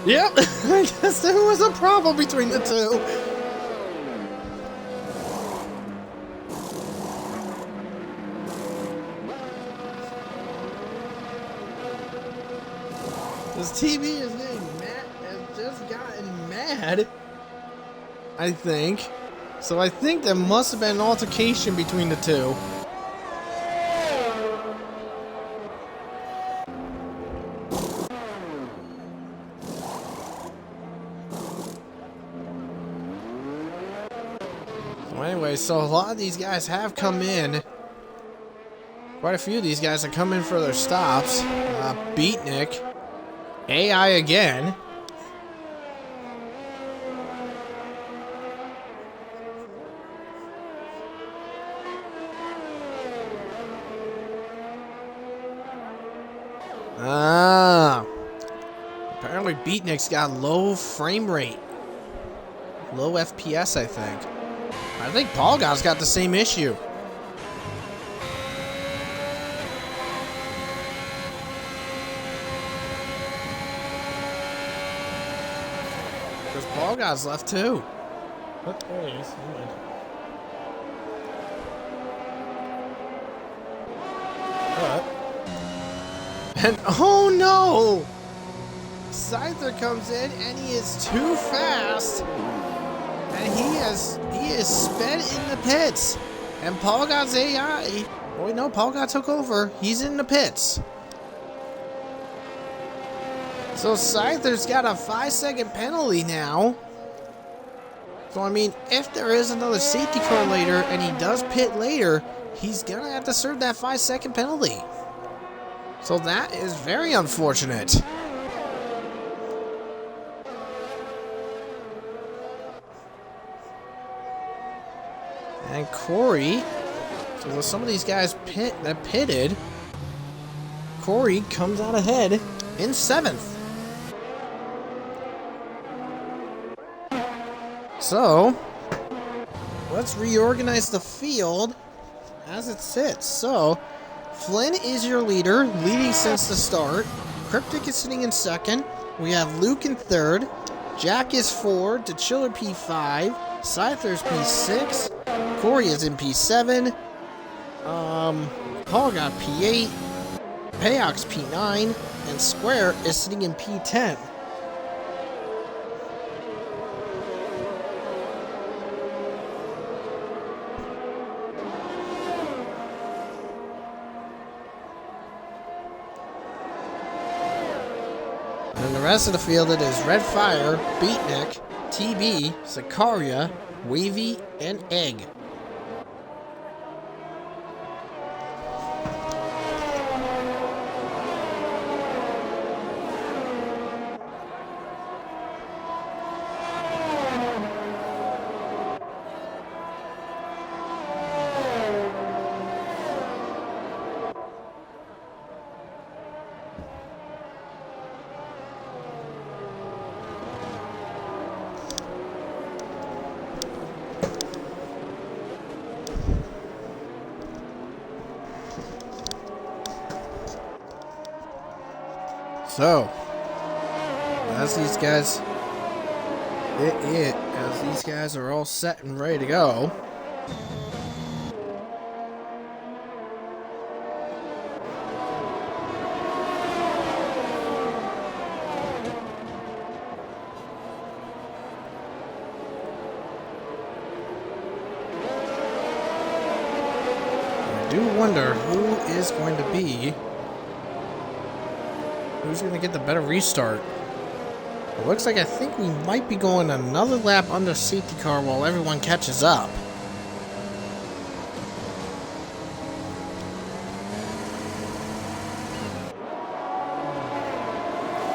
Yep, I guess there was a problem between the two. This TV is getting mad, has just gotten mad, I think. So I think there must have been an altercation between the two. Anyway, so a lot of these guys have come in. Quite a few of these guys have come in for their stops. Beatnik. AI again. Apparently Beatnik's got low frame rate. Low FPS, I think. I think Polygon's got the same issue. Because Polygon's left too. Oh, there he is. And oh no! Scyther comes in and he is too fast. And he is sped in the pits. And Polygon's AI, oh no, Polygon took over. He's in the pits. So Scyther's got a 5-second penalty now. So I mean, if there is another safety car later and he does pit later, he's gonna have to serve that 5-second penalty. So that is very unfortunate. And Corey, so with some of these guys that pitted, Corey comes out ahead in 7th. So, let's reorganize the field as it sits. So, Flynn is your leader, leading since the start. Cryptic is sitting in 2nd. We have Luke in 3rd. Jack is 4. DeChiller P5. Scyther's P6. Corey is in P7. Polygon P8. Payox P9. And Square is sitting in P10. And the rest of the field, it is Red Fire, Beatnik, TB, Sicaria, Wavy, and Egg. So, as these guys are all set and ready to go, I do wonder who is going to be. Who's going to get the better restart? It looks like I think we might be going another lap under safety car while everyone catches up.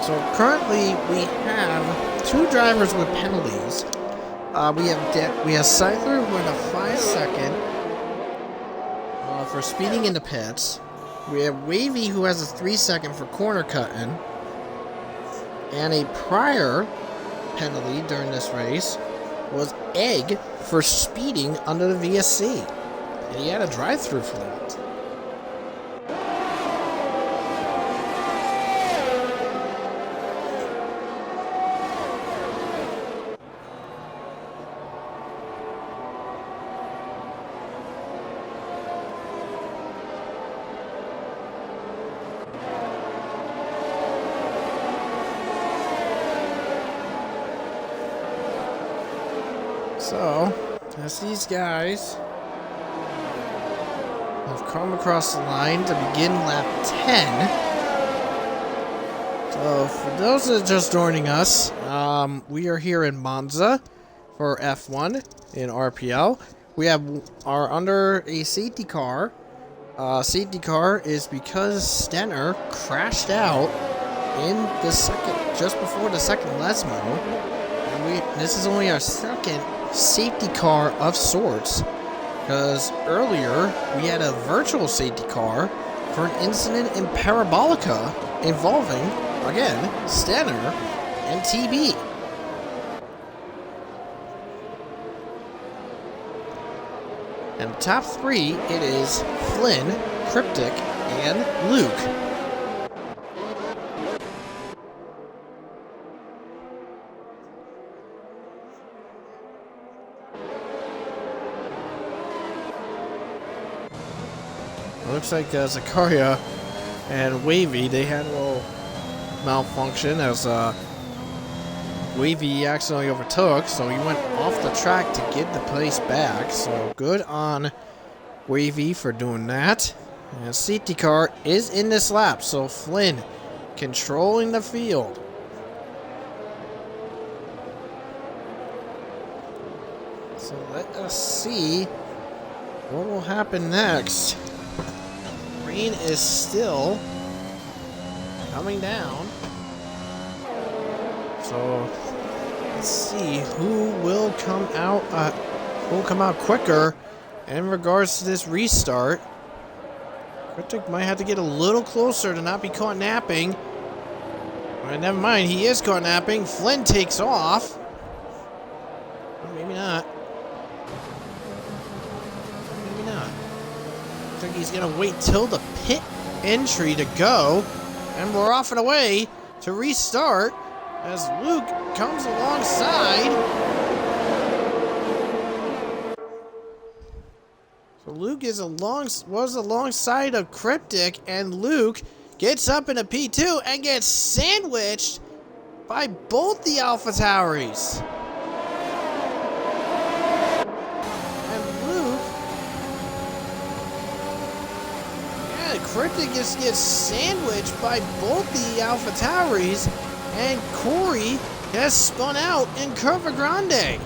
So currently we have 2 drivers with penalties. We have Seidler with a 5-second for speeding in the pits. We have Wavy, who has a 3-second for corner cutting. And a prior penalty during this race was Egg for speeding under the VSC. And he had a drive-through for that. So, as these guys have come across the line to begin lap 10. So, for those that are just joining us, we are here in Monza for F1 in RPL. We are under a safety car. Safety car is because Stenner crashed out in the just before the second Lesmo. And this is only our second safety car of sorts, because earlier we had a virtual safety car for an incident in Parabolica involving, again, Stenner and TB. And the top 3, it is Flynn, Cryptic, and Luke. Looks like Zakaria and Wavy, they had a little malfunction as Wavy accidentally overtook, so he went off the track to get the place back. So good on Wavy for doing that. And safety car is in this lap, so Flynn controlling the field. So let us see what will happen next. Rain is still coming down. So let's see who will come out quicker in regards to this restart. Cryptic might have to get a little closer to not be caught napping. Alright, never mind, he is caught napping. Flynn takes off. Or maybe not. I think he's gonna wait till the pit entry to go, and we're off and away to restart as Luke comes alongside. So Luke was alongside of Cryptic, and Luke gets up in a P2 and gets sandwiched by both the Alpha Tauris. Cryptic just gets sandwiched by both the Alpha Tauris And Corey has spun out in Curva Grande.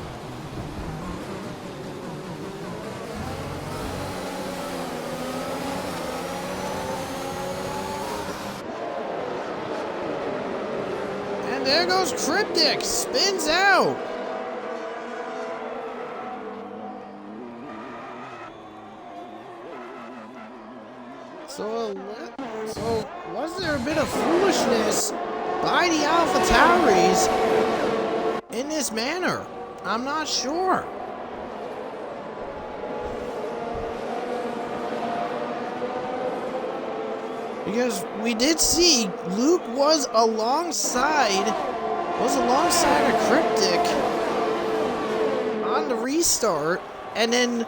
And there goes Cryptic, spins out. So was there a bit of foolishness by the AlphaTauris in this manner? I'm not sure. Because we did see Luke was alongside a Cryptic on the restart, and then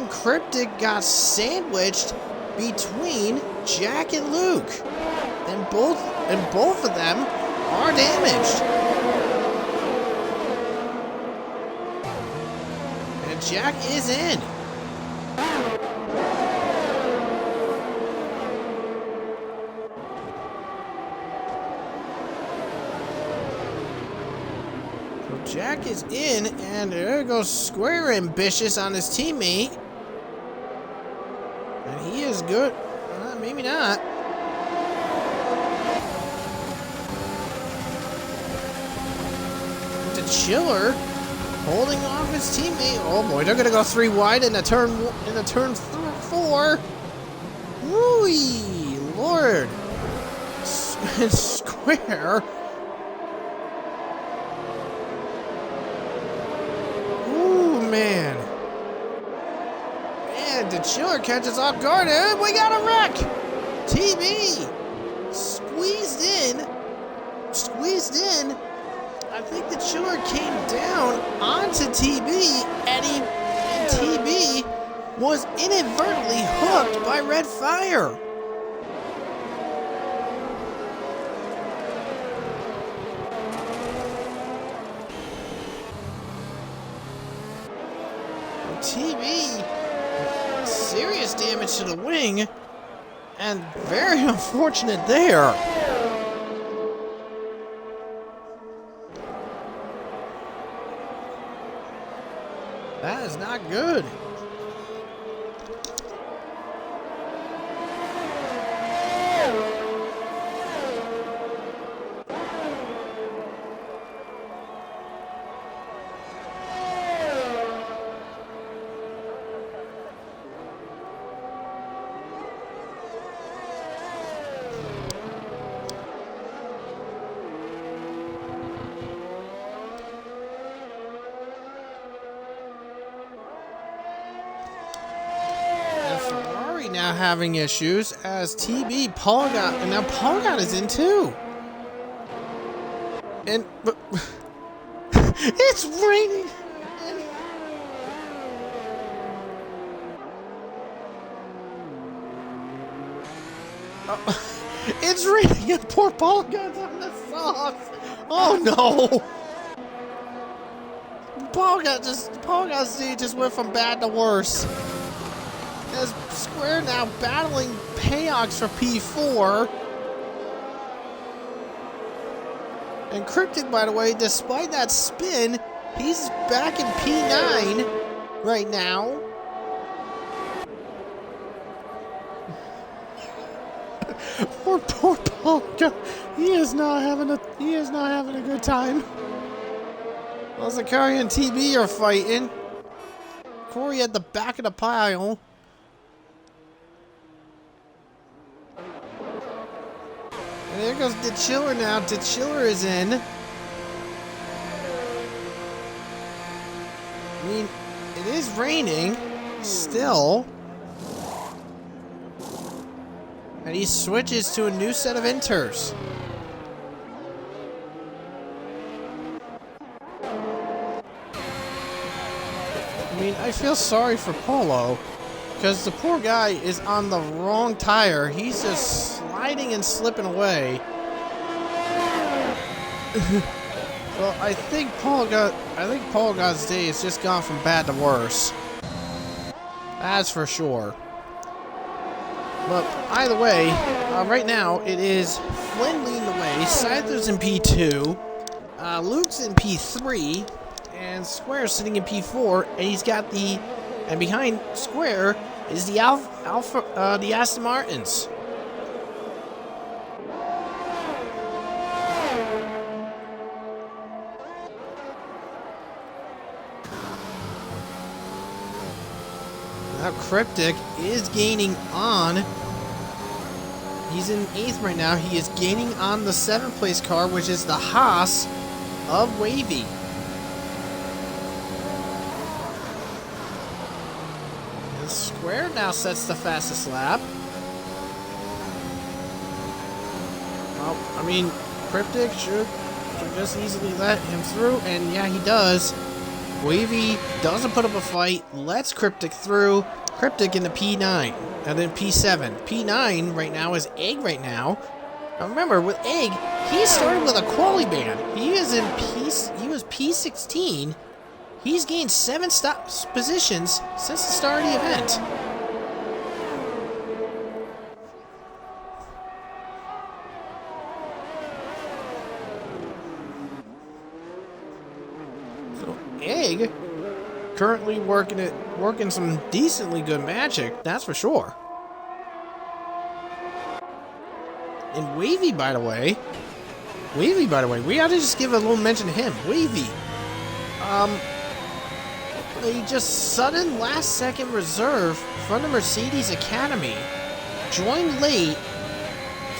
Cryptic got sandwiched between Jack and Luke, and both of them are damaged. And Jack is in. So Jack is in, and there goes Square Ambitious on his teammate. And he is good. Maybe not. The Chiller holding off his teammate. Oh boy, they're gonna go 3 wide in the turn 4. Woo-wee, Lord. Square. Ooh, man. And the Chiller catches off guard, and we got a wreck! TB squeezed in. I think the Chiller came down onto TB, and TB was inadvertently hooked by Red Fire. TB, serious damage to the wing, and very unfortunate there. That is not good. Now having issues as Paul got is in too. And but it's raining. It's raining and poor Paul God's on the sauce. Oh no. Paul God's day just went from bad to worse. As Square now battling Payox for P4. And Cryptic, by the way, despite that spin, he's back in P9 right now. Poor Paul. He is not having a good time. Well, Zakaria and TB are fighting. Corey at the back of the pile. And there goes the Chiller now. The Chiller is in. I mean, it is raining still. And he switches to a new set of inters. I mean, I feel sorry for Polo, because the poor guy is on the wrong tire. He's just sliding and slipping away. Well, I think Paul God's day has just gone from bad to worse. That's for sure. But either way, right now it is Flynn leading the way. Scyther's in P2, Luke's in P3, and Square's sitting in P4. And he's got and behind Square is the the Aston Martins. Now Cryptic is gaining on. He's in 8th right now. He is gaining on the 7th place car, which is the Haas of Wavy. And Square now sets the fastest lap. Well, I mean, Cryptic should just easily let him through, and yeah, he does. Wavy doesn't put up a fight, lets Cryptic through. Cryptic into P9, and then P7. P9 right now is Egg right now. Now remember, with Egg, he started with a quali ban. He was P16. He's gained 7 positions since the start of the event. So Egg currently working some decently good magic, that's for sure. And Wavy, by the way, we ought to just give a little mention to him. Wavy, a just sudden last-second reserve from the Mercedes Academy, joined late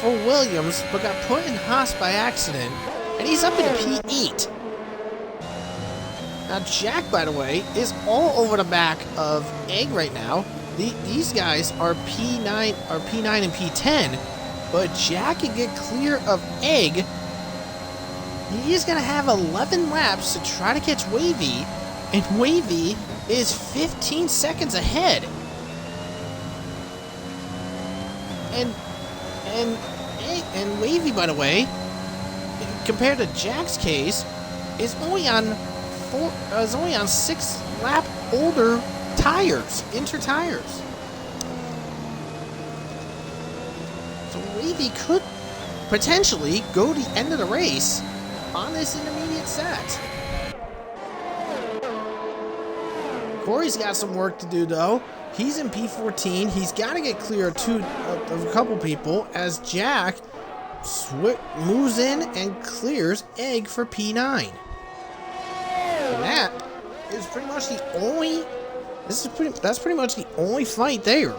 for Williams, but got put in Haas by accident, and he's up in P8. Now Jack, by the way, is all over the back of Egg right now. These guys are P9 and P10, but Jack can get clear of Egg. He's gonna have 11 laps to try to catch Wavy, and Wavy is 15 seconds ahead. And Wavy, by the way, compared to Jack's case, is only on 6 lap older tires, inter tires. So Wavy could potentially go to the end of the race on this intermediate set. Corey's got some work to do though. He's in P14. He's got to get clear of a couple people as Jack moves in and clears Egg for P9. And that is pretty much the only. That's pretty much the only fight there.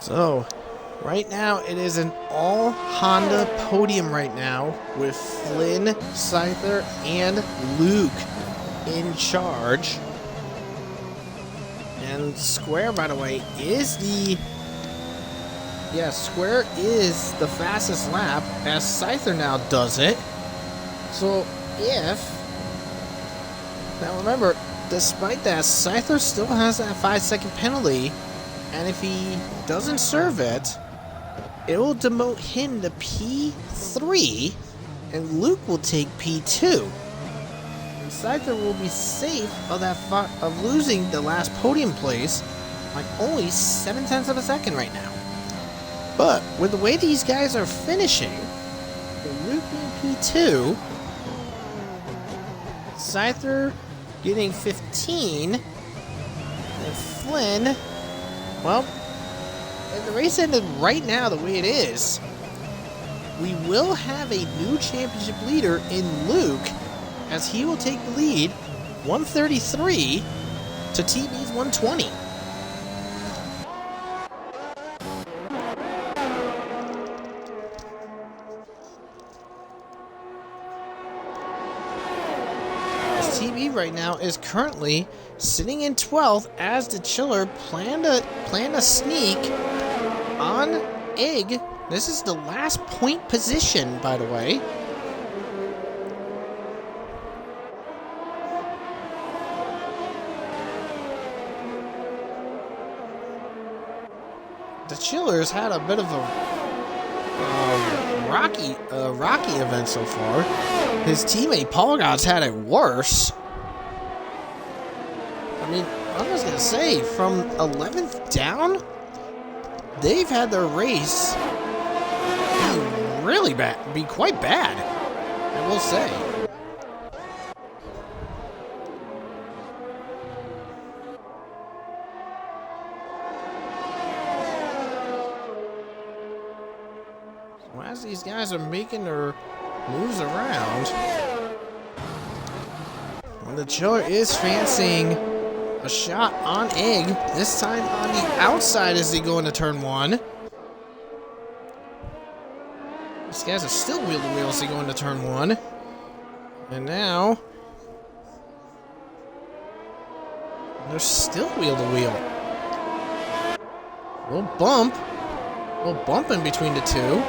So, right now it is an all Honda podium right now with Flynn, Scyther, and Luke in charge. And Square, by the way, is Square is the fastest lap as Scyther now does it. So now remember, despite that, Scyther still has that 5-second penalty. And if he doesn't serve it, it will demote him to P3, and Luke will take P2. And Scyther will be safe of losing the last podium place by only 0.7 of a second right now. But with the way these guys are finishing, Luke being P2, Scyther getting 15, and Flynn. Well, if the race ended right now the way it is, we will have a new championship leader in Luke, as he will take the lead 133 to TB's 120. TB right now is currently sitting in 12th as the Chiller plan to sneak on Egg. This is the last point position, by the way. the Chillers had a bit of a rocky event so far. His teammate Polygons had it worse. I mean, I was gonna say, from 11th down, they've had their race be really bad, be quite bad, I will say. So as these guys are making their moves around, and the Chiller is fancying a shot on Egg, this time on the outside as they go into turn 1. These guys are still wheel to wheel as they go into turn 1. And now they're still wheel to wheel. A little bump in between the two.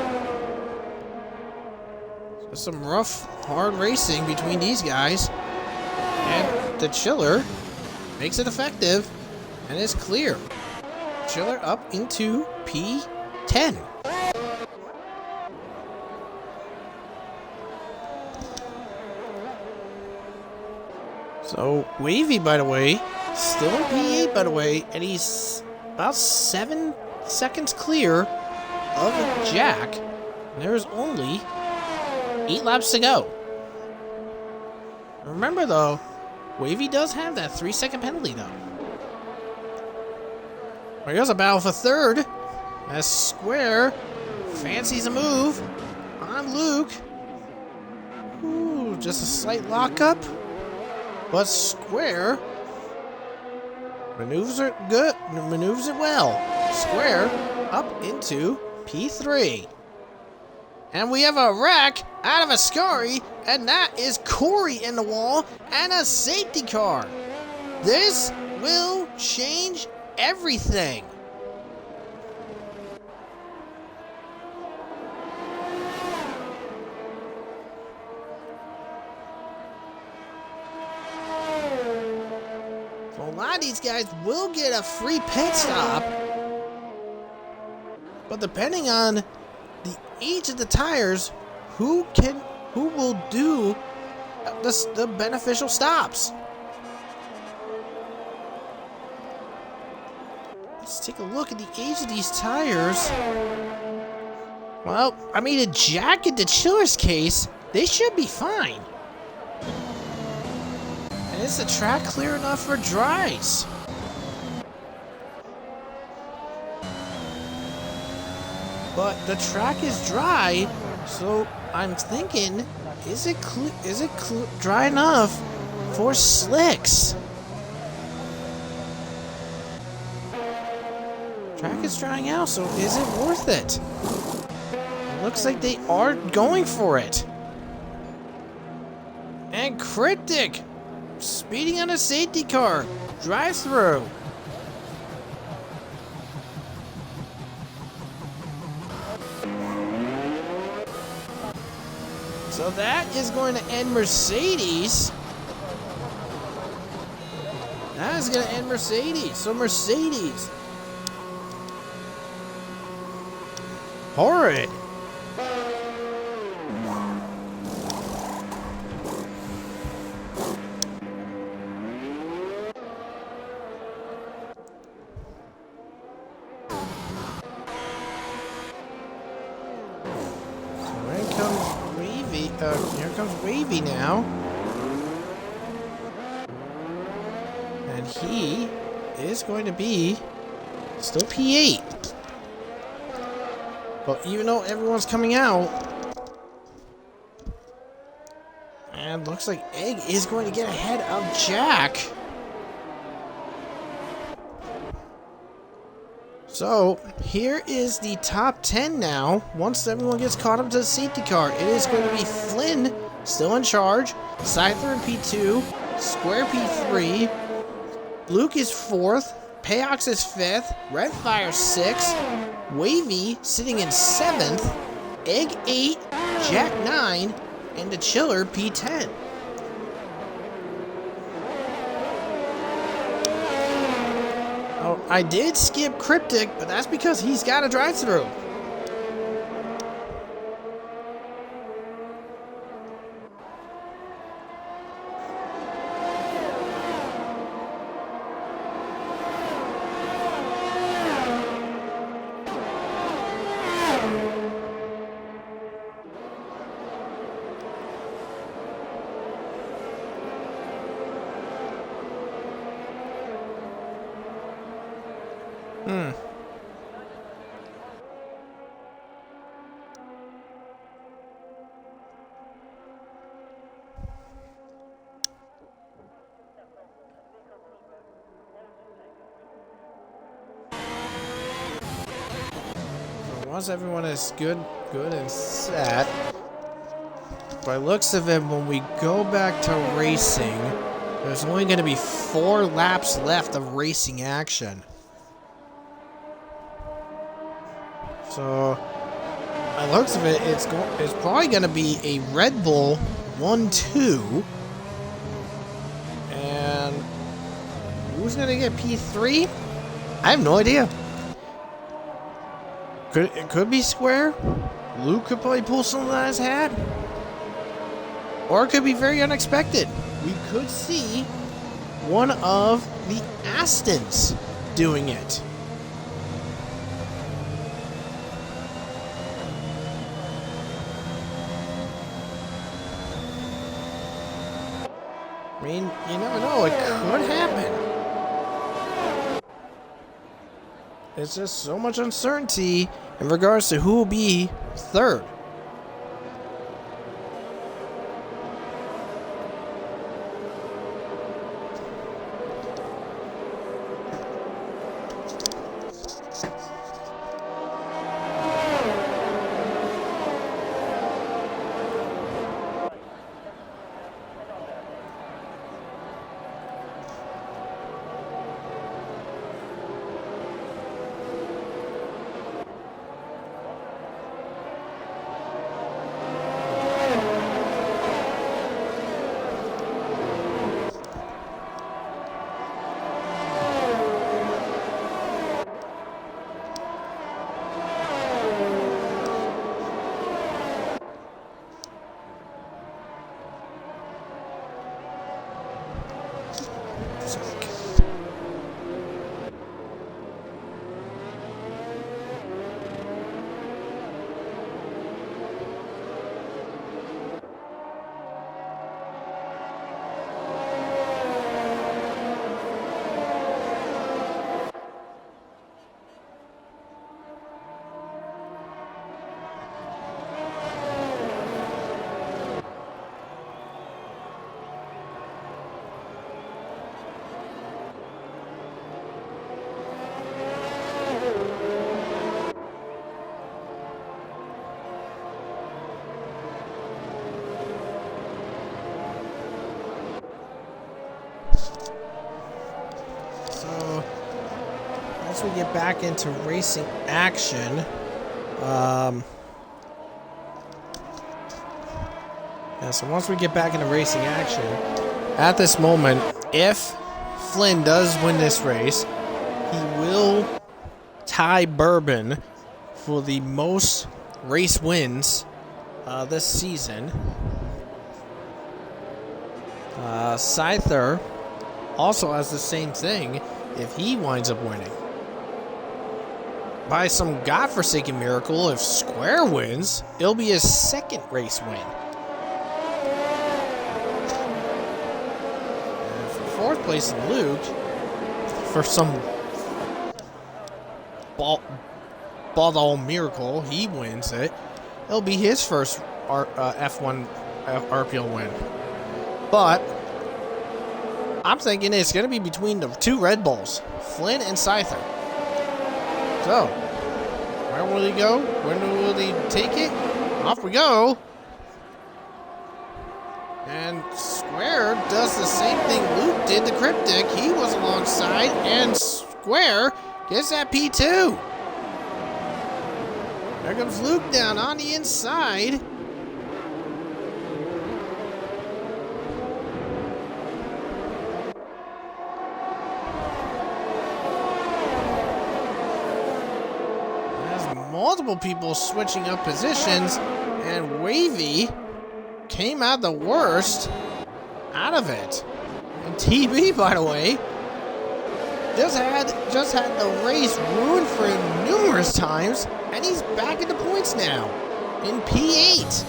So some rough, hard racing between these guys. And the Chiller makes it effective, and it's clear. Chiller up into P10. So, Wavy, by the way, still in P8, by the way, and he's about 7 seconds clear of Jack. And there's only 8 laps to go. Remember, though, Wavy does have that 3-second penalty, though. Here's a battle for third, as Square fancies a move on Luke. Ooh, just a slight lockup. But Square maneuvers it well. Square up into P3. And we have a wreck out of Ascari, and that is Corey in the wall and a safety car. This will change everything. So a lot of these guys will get a free pit stop, but depending on the age of the tires, who will do the beneficial stops? Let's take a look at the age of these tires. Well, I mean, a Jack in the Chiller's case, they should be fine. And is the track clear enough for dries? But the track is dry, so I'm thinking, is it dry enough for slicks? Track is drying out, so is it worth it? It looks like they are going for it. And Cryptic, speeding on a safety car, drive through. So that is going to end Mercedes. That is going to end Mercedes. So Mercedes. Horrid. Here comes Wavy now. And he is going to be still P8. But even though everyone's coming out, and looks like Egg is going to get ahead of Jack. So, here is the top 10 now. Once everyone gets caught up to the safety car, it is going to be Flynn, still in charge, Scyther in P2, Square P3, Luke is 4th, Payox is 5th, Redfire 6th, Wavy sitting in 7th, Egg 8, Jack 9, and the Chiller P10. Oh, I did skip Cryptic, but that's because he's got a drive-through. Once everyone is good and set, by looks of it, when we go back to racing, there's only going to be 4 laps left of racing action. So, by looks of it, it's probably going to be a Red Bull 1-2, and who's going to get P3? I have no idea. It could be Square. Luke could probably pull something out of his hat. Or it could be very unexpected. We could see one of the Astons doing it. I mean, you never know. It could happen. It's just so much uncertainty in regards to who will be third. Once we get back into racing action, so once we get back into racing action, at this moment, if Flynn does win this race, he will tie Bourbon for the most race wins this season. Scyther also has the same thing if he winds up winning. By some godforsaken miracle, if Square wins, it'll be his second race win. And for fourth place in Luke, for some ball miracle, he wins it. It'll be his first F1 RPL win. But I'm thinking it's going to be between the 2 Red Bulls, Flynn and Scyther. So, where will he go? When will he take it? Off we go. And Square does the same thing Luke did to Cryptic. He was alongside, and Square gets that P2. There comes Luke down on the inside. multiple people switching up positions, and Wavy came out the worst out of it. And TB, by the way, just had the race ruined for him numerous times, and he's back in the points now in P8.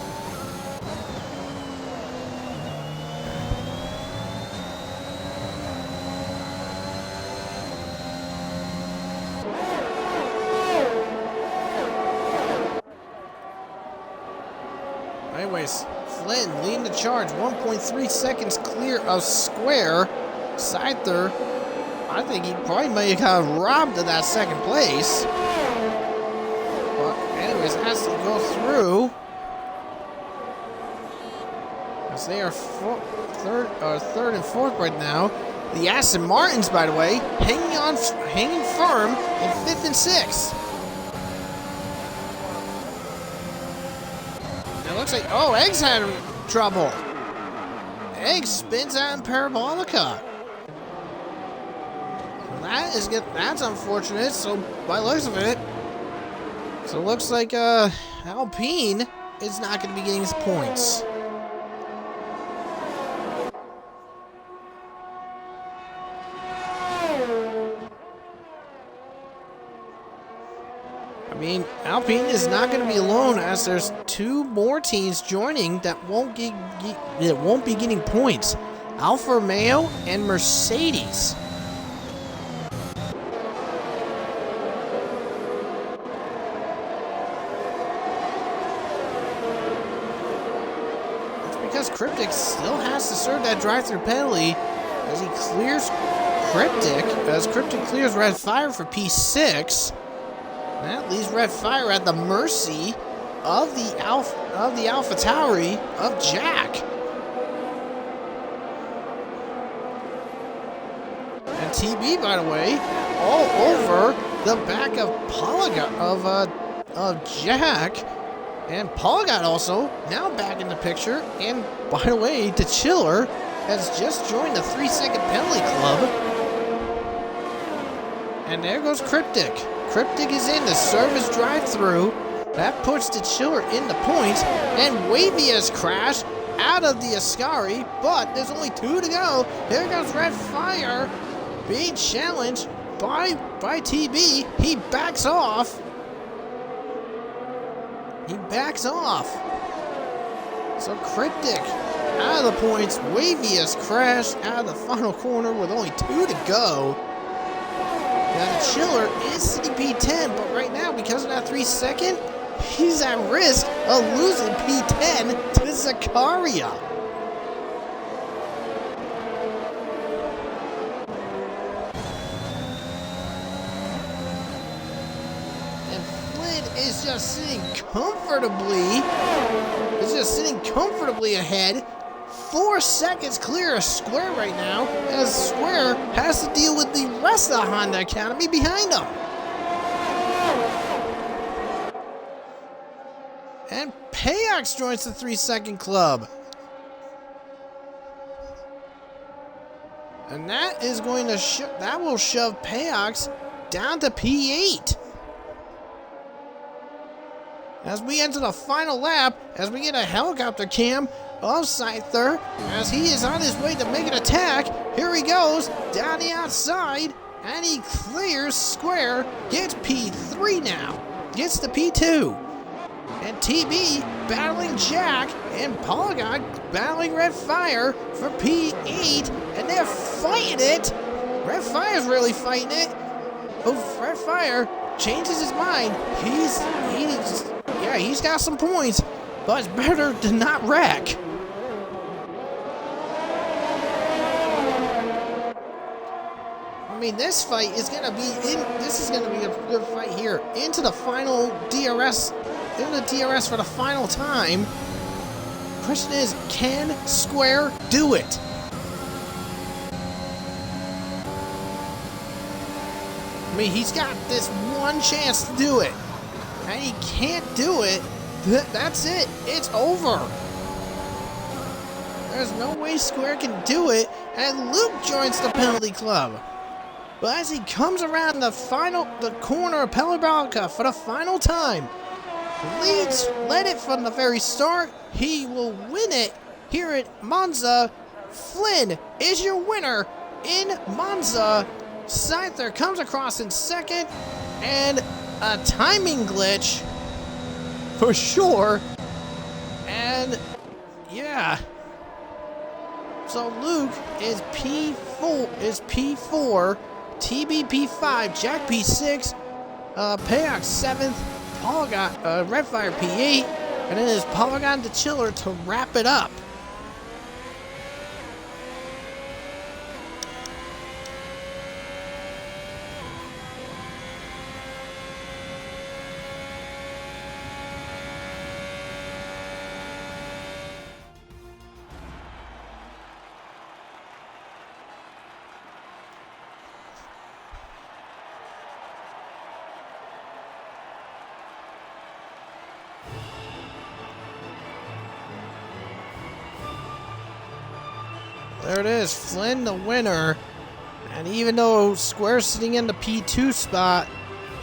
Anyways, Flynn leading the charge, 1.3 seconds clear of Square. Scyther, I think he probably may have got robbed of that second place. But anyways, has to go through. As they are third and fourth right now. The Aston Martins, by the way, hanging firm in fifth and sixth. It looks like, oh, Eggs had trouble. Eggs spins out in Parabolica. That is good. That's unfortunate. So by the looks of it, so it looks like Alpine is not going to be getting his points. I mean, Alpine is not going to be alone, as there's two more teams joining that won't be getting points: Alfa Romeo and Mercedes. It's because Cryptic still has to serve that drive-through penalty as he clears Cryptic, as Cryptic clears Red Fire for P6. That leaves Red Fire at the mercy of the AlphaTauri of Jack. And TB, by the way, all over the back of Jack. And Polygon also now back in the picture. And by the way, the Chiller has just joined the 3-second penalty club. And there goes Cryptic. Cryptic is in the service drive-through. That puts the Chiller in the points. And Wavy has crashed out of the Ascari, but there's only 2 to go. Here goes Red Fire being challenged by TB. He backs off. So Cryptic out of the points. Wavy has crashed out of the final corner with only 2 to go. Now the Chiller is sitting P10, but right now, because of that 3-second, he's at risk of losing P10 to Zakaria. And Flynn is just sitting comfortably ahead. 4 seconds clear of Square right now, as Square has to deal with the rest of the Honda Academy behind him. And Payox joins the 3-second club. And that is going to that will shove Payox down to P8. As we enter the final lap, as we get a helicopter cam of Scyther, as he is on his way to make an attack. Here he goes, down the outside, and he clears Square, gets P3 now, gets the P2. And TB battling Jack, and Polygon battling Red Fire for P8, and they're fighting it. Red Fire's really fighting it. Oh, Red Fire changes his mind. He's got some points, but it's better to not wreck. I mean, this fight is gonna be this is gonna be a good fight here into the final DRS, for the final time. Question is, can Square do it? I mean, he's got this one chance to do it, and he can't do it. That's it. It's over. There's no way Square can do it, and Luke joins the penalty club. But as he comes around the corner of Pelibralca for the final time, led it from the very start. He will win it here at Monza. Flynn is your winner in Monza. Scyther comes across in second, and a timing glitch for sure. And yeah, so Luke is P4, TB P5, Jack P6, Payox 7th, Polygon, Redfire P8, and then it's Polygon to Chiller to wrap it up. There it is, Flynn the winner. And even though Square's sitting in the P2 spot,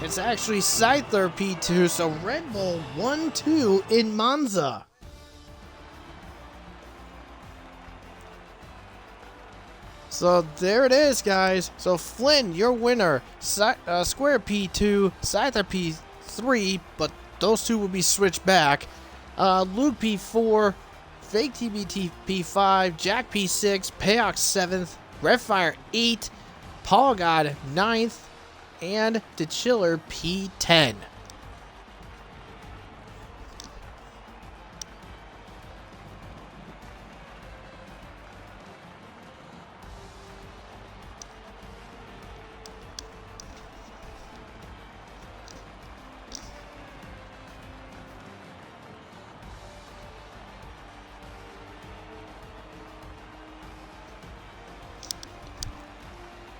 it's actually Scyther P2, so Red Bull 1-2 in Monza. So there it is, guys. So Flynn, your winner. Square P2, Scyther P3, but those two will be switched back. Luke P4, Fake TBT P5, Jack P6, Payox 7th, Redfire 8, Polygon 9th, and the Chiller P10.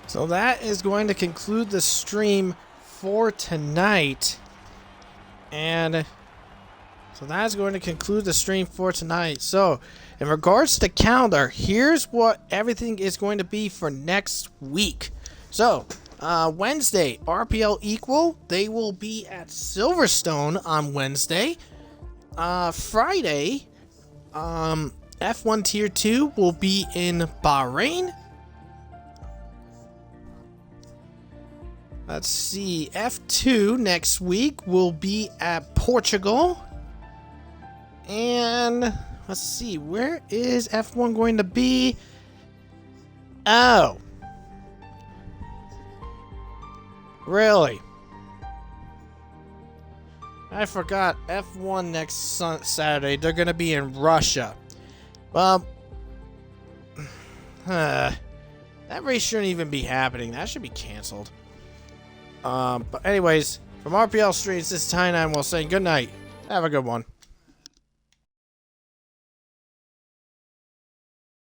So that is going to conclude the stream for tonight. And so that is going to conclude the stream for tonight. So in regards to the calendar, here's what everything is going to be for next week. So Wednesday, RPL Equal, they will be at Silverstone on Wednesday. Friday, F1 Tier 2 will be in Bahrain. Let's see, F2 next week will be at Portugal. And let's see, where is F1 going to be? Oh. Really? I forgot, F1 next Saturday, they're going to be in Russia. Well, that race shouldn't even be happening. That should be canceled. But anyways, from RPL Streets, this is Tyne, and we'll say good night. Have a good one.